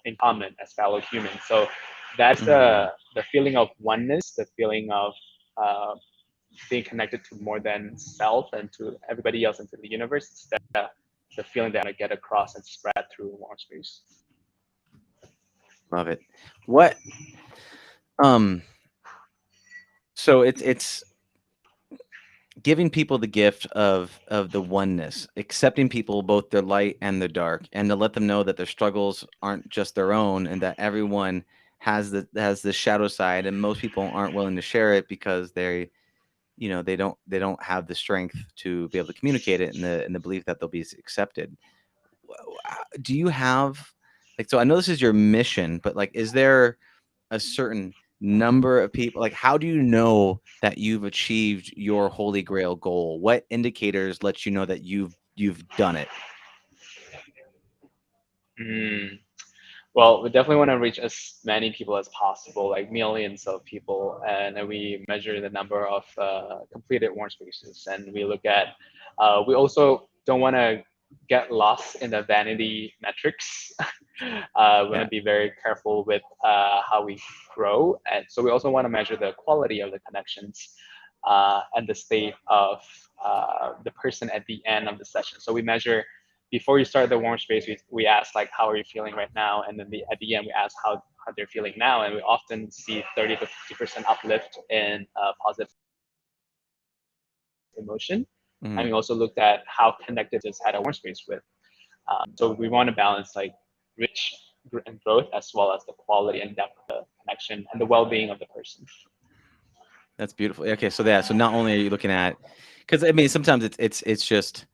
in common as fellow humans. So that's the feeling of oneness, the feeling of being connected to more than self and to everybody else into the universe. It's the feeling that I get across and spread through Warmspace. Love it. What um so it's giving people the gift of the oneness, accepting people both their light and their dark, and to let them know that their struggles aren't just their own, and that everyone has the shadow side, and most people aren't willing to share it because they don't have the strength to be able to communicate it in the belief that they'll be accepted. Do you have, like, so I know this is your mission, but like, is there a certain number of people? Like, how do you know that you've achieved your holy grail goal? What indicators let you know that you've done it? Mm. Well, we definitely want to reach as many people as possible, like millions of people, and then we measure the number of completed warm spaces, and we look at. We also don't want to get lost in the vanity metrics. We want Yeah. to be very careful with how we grow, and so we also want to measure the quality of the connections and the state of the person at the end of the session. So we measure before you start the warm space, we ask like, how are you feeling right now? And then at the end, we ask how they're feeling now. And we often see 30 to 50% uplift in positive emotion. And Mhm. we also looked at how connected just had a warm space with. So we want to balance like rich and growth as well as the quality and depth of the connection and the well-being of the person. That's beautiful. Okay, so yeah, so not only are you looking at, because I mean sometimes it's just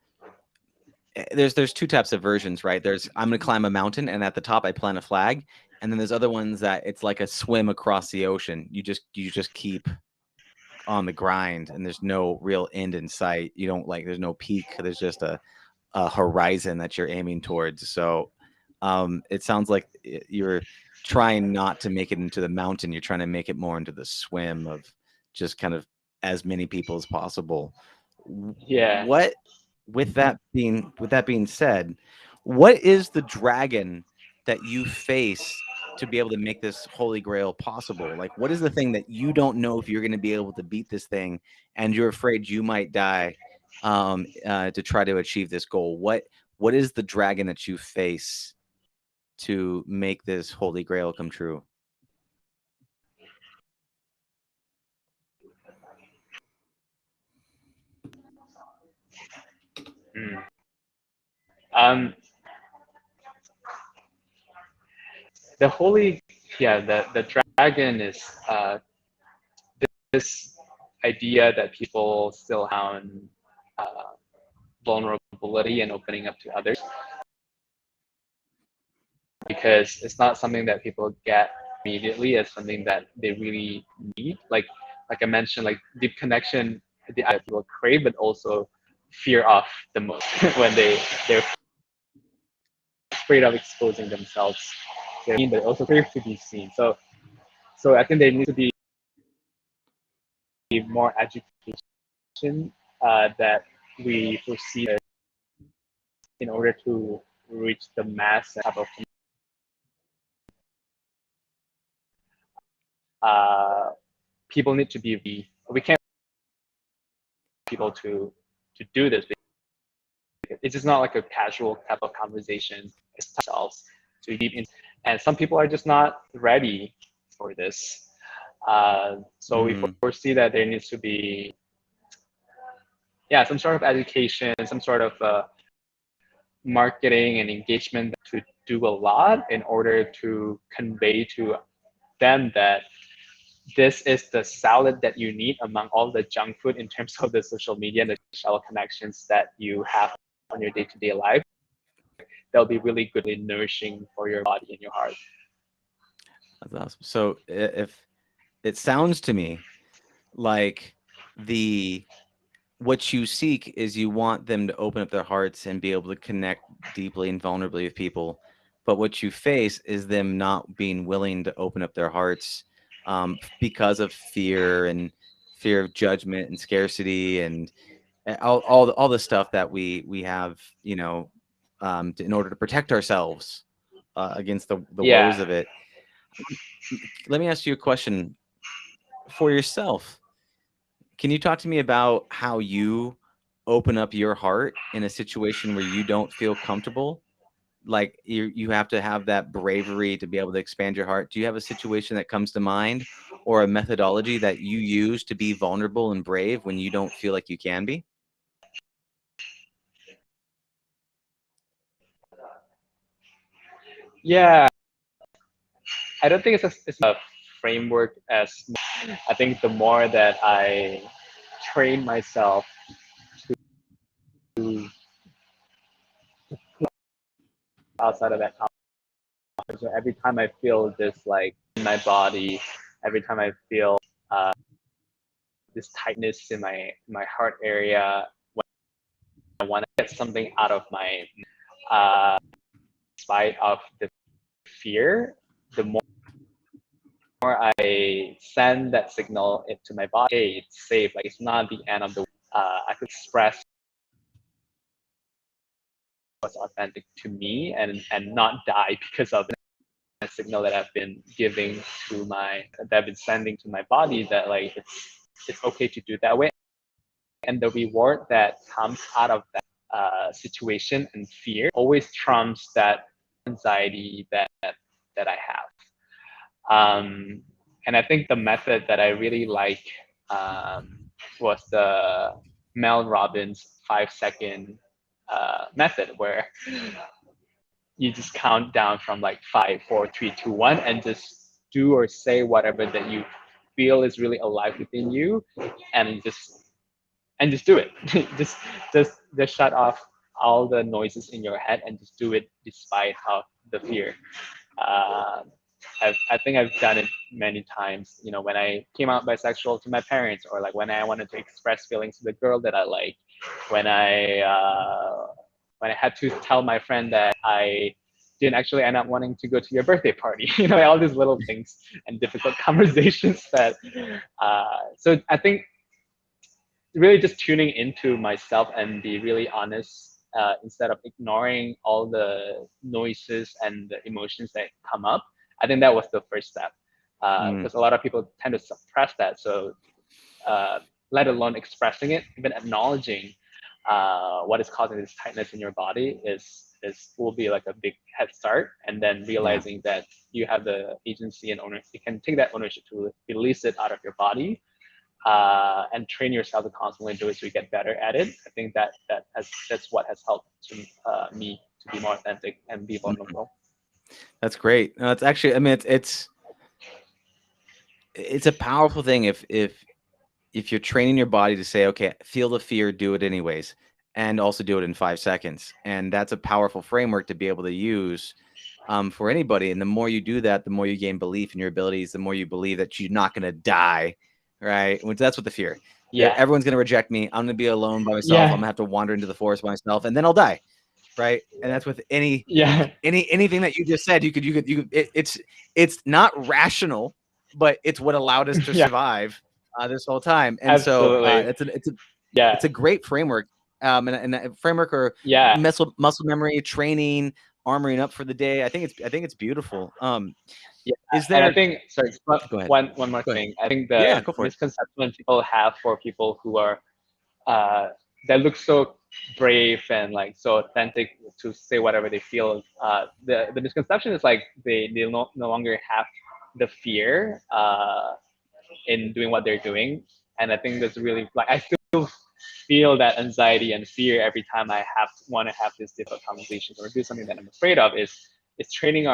there's two types of versions, right? There's, I'm going to climb a mountain and at the top I plant a flag, and then there's other ones that it's like a swim across the ocean. You just keep on the grind, and there's no real end in sight. You don't, like, there's no peak. There's just a horizon that you're aiming towards. So it sounds like you're trying not to make it into the mountain. You're trying to make it more into the swim of just kind of as many people as possible. Yeah. What, with that being said, what is the dragon that you face to be able to make this holy grail possible? Like, what is the thing that you don't know if you're going to be able to beat this thing, and you're afraid you might die to try to achieve this goal? What is the dragon that you face to make this holy grail come true? Mm. Um, the holy, yeah, the dragon is this idea that people still have uh, vulnerability and opening up to others, because it's not something that people get immediately. It's something that they really need. Like I mentioned, like deep connection, the idea people crave, but also fear of the most when they're afraid of exposing themselves. They're seen, but also fear to be seen. So I think there needs to be more education that we foresee in order to reach the mass type of uh, people need to be. We can't people to do this. It's just not like a casual type of conversation. It's ourselves to deep in, and some people are just not ready for this. So we Mm, foresee that there needs to be, yeah, some sort of education, some sort of marketing and engagement to do a lot in order to convey to them that this is the salad that you need among all the junk food in terms of the social media and the shallow connections that you have on your day-to-day life. That'll be really goodly nourishing for your body and your heart. that's awesome. So if it sounds to me like the what you seek is you want them to open up their hearts and be able to connect deeply and vulnerably with people. But what you face is them not being willing to open up their hearts because of fear of judgment and scarcity and all the stuff that we have, in order to protect ourselves against the woes Yeah. of it. Let me ask you a question for yourself. Can you talk to me about how you open up your heart in a situation where you don't feel comfortable? like you have to have that bravery to be able to expand your heart. Do you have a situation that comes to mind, or a methodology that you use to be vulnerable and brave when you don't feel like you can be? Yeah, I don't think it's a framework as I think the more that I train myself to outside of that comfort zone, every time I feel this like in my body, every time I feel uh, this tightness in my heart area, when I want to get something out of my spite of the fear, the more I send that signal into my body, hey, it's safe, like it's not the end of the I could express what's authentic to me and not die because of the signal that I've been giving to that I've been sending to my body, that like it's okay to do that way, and the reward that comes out of that situation and fear always trumps that anxiety that I have. And I think the method that I really like was the Mel Robbins 5 second method, where you just count down from like 5, 4, 3, 2, 1, and just do or say whatever that you feel is really alive within you, and just do it. just just shut off all the noises in your head and just do it despite of the fear. Uh, I think I've done it many times. You know, when I came out bisexual to my parents, or like when I wanted to express feelings to the girl that I like, when I had to tell my friend that I didn't actually end up wanting to go to your birthday party. You know, all these little things and difficult conversations that. So I think really just tuning into myself and be really honest, instead of ignoring all the noises and the emotions that come up. I think that was the first step, because a lot of people tend to suppress that. So uh, let alone expressing it, even acknowledging what is causing this tightness in your body is will be like a big head start. And then Yeah. realizing that you have the agency and ownership, you can take that ownership to release it out of your body, and train yourself to constantly do it so you get better at it. I think that's what has helped me to be more authentic and be vulnerable. That's great. No, it's actually, I mean, it's a powerful thing if you're training your body to say, okay, feel the fear, do it anyways, and also do it in 5 seconds. And that's a powerful framework to be able to use for anybody. And the more you do that, the more you gain belief in your abilities, the more you believe that you're not going to die, right? Which that's what the fear. Yeah. Everyone's going to reject me. I'm going to be alone by myself. I'm Yeah. going to have to wander into the forest by myself, and then I'll die, right? And that's with Yeah. anything that you just said. It's not rational, but it's what allowed us to Yeah. survive this whole time. And so Absolutely. Yeah. it's a great framework, and a framework or Yeah. muscle memory training, armoring up for the day. I think it's beautiful. Yeah. Is And I there? think, sorry, Go ahead. one more Go ahead. thing. I think Yeah, the go for it. misconception people have for people who are uh, that look so brave and like so authentic to say whatever they feel. The misconception is like they no longer have the fear in doing what they're doing, and I think that's really like I still feel that anxiety and fear every time I want to have this difficult conversation or do something that I'm afraid of. Is training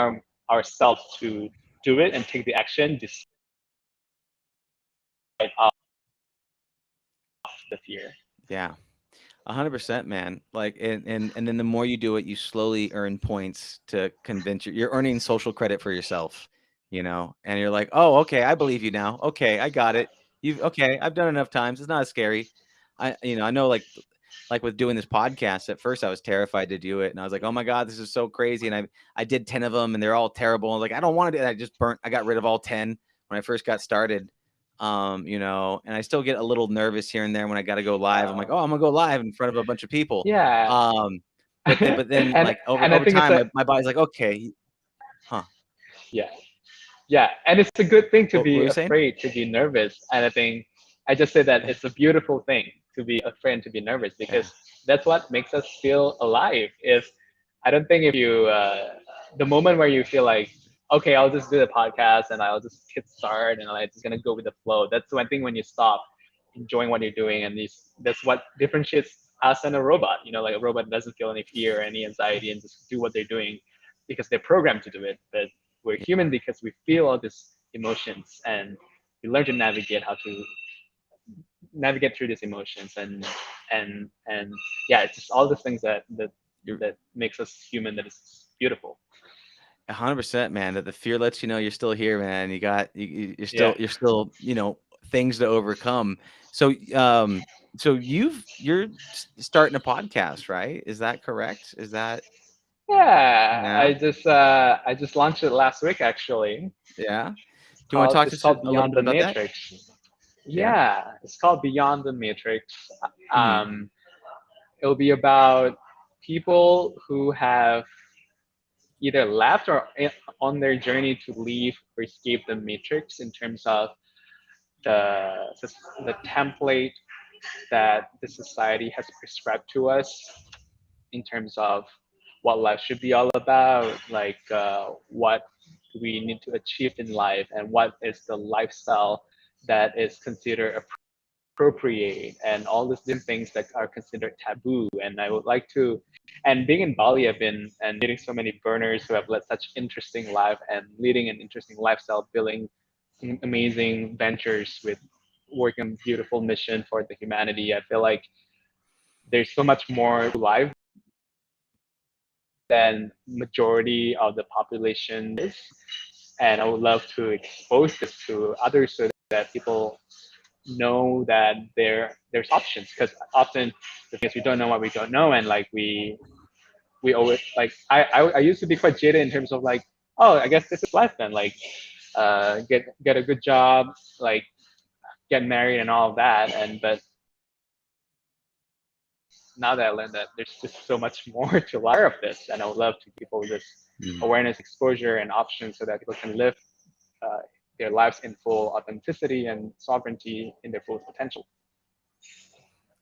ourselves to do it and take the action despite of the fear. Yeah. 100%, man. Like, and then the more you do it, you slowly earn points to convince you're earning social credit for yourself, and you're like, oh, okay, I believe you now. Okay, I got it. Okay, I've done enough times. It's not as scary. I know, like with doing this podcast, at first I was terrified to do it, and I was like, oh my God, this is so crazy. And I did 10 of them, and they're all terrible. I was like, I don't want to do that. I got rid of all 10 when I first got started. And I still get a little nervous here and there when I got to go live. I'm like, oh, I'm gonna go live in front of a bunch of people. Yeah. But then and like over and I over think it's time, a my body's like, okay, huh? yeah. Yeah, and it's a good thing to What were be you saying? afraid, to be nervous. And I think I just say that it's a beautiful thing to be afraid and to be nervous, Yeah. because that's what makes us feel alive. If I don't think if you the moment where you feel like, okay, I'll just do the podcast and I'll just hit start and I'm just gonna go with the flow. That's one thing when you stop enjoying what you're doing, and that's what differentiates us and a robot. You know, like a robot doesn't feel any fear or any anxiety and just do what they're doing because they're programmed to do it. But we're human because we feel all these emotions, and we learn to navigate how to navigate through these emotions, and yeah, it's just all the things that makes us human, that is beautiful. 100%, man. That the fear lets you know you're still here, man. You're Yeah. still things to overcome. So you're starting a podcast, right? Is that correct? Is that Yeah, yeah I just launched it last week actually. yeah? Do you want to talk to It's us called a little Beyond bit the about that? Matrix. Yeah. Yeah, it's called Beyond the Matrix. Hmm. It'll be about people who have either left or on their journey to leave or escape the matrix, in terms of the the template that the society has prescribed to us, in terms of what life should be all about, like what we need to achieve in life, and what is the lifestyle that is considered appropriate, and all these different things that are considered taboo. And I would like to, and being in Bali, I've been and meeting so many burners who have led such interesting life and leading an interesting lifestyle, building amazing ventures with working on beautiful mission for the humanity. I feel like there's so much more to life than majority of the population is, and I would love to expose this to others so that people know that there's options, because often the things we don't know what we don't know, and like we always like I used to be quite jaded in terms of like, oh, I guess this is life then, like get a good job, like get married and all of that, and but now that I learned that there's just so much more to life of this, and I would love to give people this awareness, exposure, and options so that people can live uh, their lives in full authenticity and sovereignty in their full potential.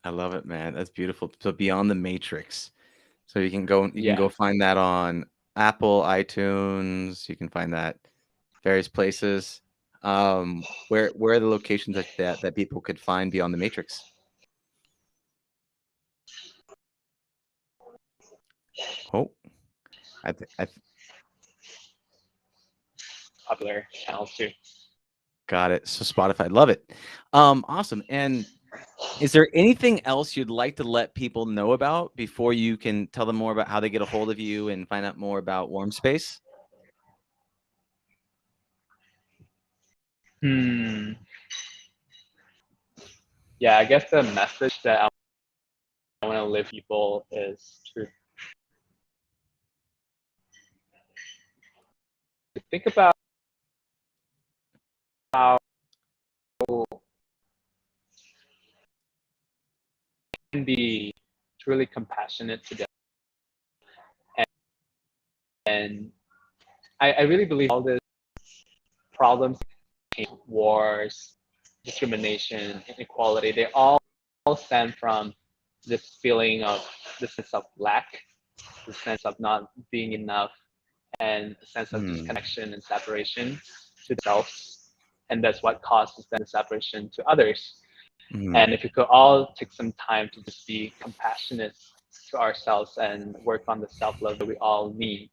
I love it, man. That's beautiful. So Beyond the Matrix. So you can go Yeah. find that on Apple, iTunes. You can find that various places. Where are the locations that people could find Beyond the Matrix? Oh, I Popular channels too. got it. So Spotify, love it. Awesome. And is there anything else you'd like to let people know about before you can tell them more about how they get a hold of you and find out more about Warm Space? Yeah, I guess the message that I want to leave people is to think about how can be truly compassionate to them. And I really believe all the problems, wars, discrimination, inequality, they all stem from this feeling of the sense of lack, the sense of not being enough, and a sense of disconnection and separation to themselves. And that's what causes the separation to others. And if we could all take some time to just be compassionate to ourselves and work on the self-love that we all need,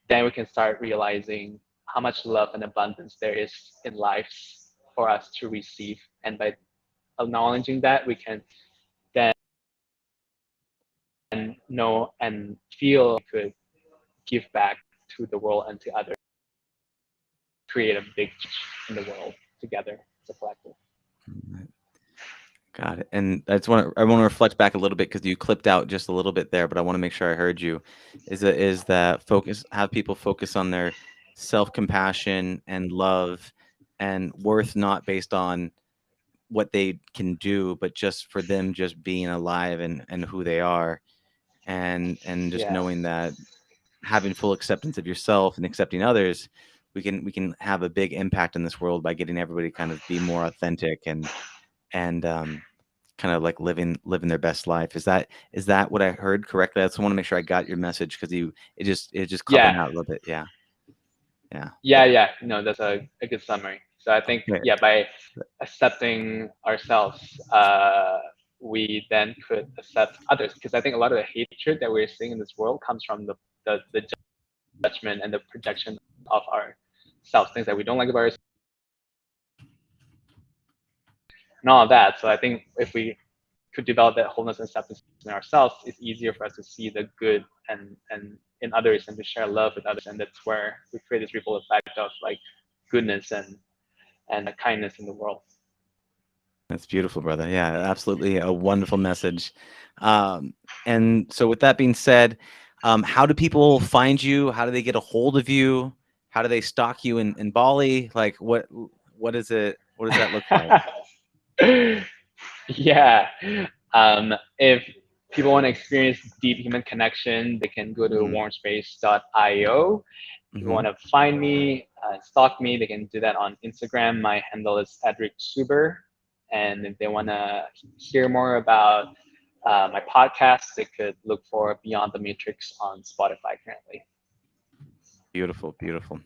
then we can start realizing how much love and abundance there is in life for us to receive. And by acknowledging that, we can then know and feel we could give back to the world and to others, create a big change in the world together as a collective. Got it. And I want to reflect back a little bit because you clipped out just a little bit there, but I want to make sure I heard you. Is that have people focus on their self-compassion and love and worth, not based on what they can do, but just for them just being alive and who they are, and just Yeah. knowing that having full acceptance of yourself and accepting others, we can have a big impact in this world by getting everybody kind of be more authentic and kind of like living their best life. Is that what I heard correctly? I just want to make sure I got your message, because it just coupled Yeah. out a little bit. Yeah. Yeah. No, that's a good summary. So I think, Okay. by accepting ourselves, we then could accept others. Because I think a lot of the hatred that we're seeing in this world comes from the judgment and the projection of ourselves, things that we don't like about ourselves, and all of that. So I think if we could develop that wholeness and acceptance in ourselves, it's easier for us to see the good and in others, and to share love with others. And that's where we create this ripple effect of like goodness and kindness in the world. That's beautiful, brother. Yeah, absolutely. A wonderful message. And so with that being said, how do people find you? How do they get a hold of you? How do they stalk you in Bali? Like what is it? What does that look like? Yeah. If people want to experience deep human connection, they can go to warmspace.io. If you want to find me, stalk me, they can do that on Instagram. My handle is Edric Sibur. And if they want to hear more about my podcast, they could look for Beyond the Matrix on Spotify currently. Beautiful, beautiful.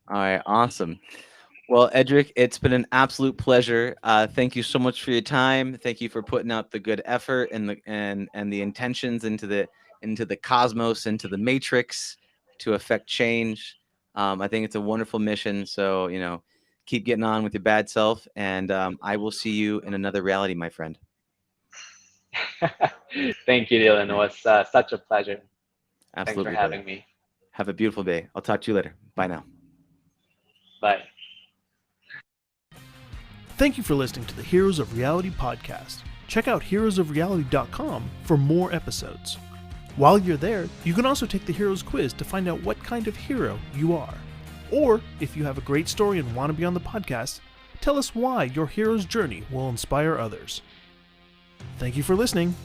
All right, awesome. Well, Edric, it's been an absolute pleasure. Thank you so much for your time. Thank you for putting out the good effort and the intentions into the cosmos, into the matrix, to affect change. I think it's a wonderful mission. So, keep getting on with your bad self, and I will see you in another reality, my friend. Thank you, Dylan. It was such a pleasure. Absolutely. Thanks for having me. Have a beautiful day. I'll talk to you later. Bye now. Bye. Thank you for listening to the Heroes of Reality podcast. Check out heroesofreality.com for more episodes. While you're there, you can also take the Heroes quiz to find out what kind of hero you are. Or, if you have a great story and want to be on the podcast, tell us why your hero's journey will inspire others. Thank you for listening.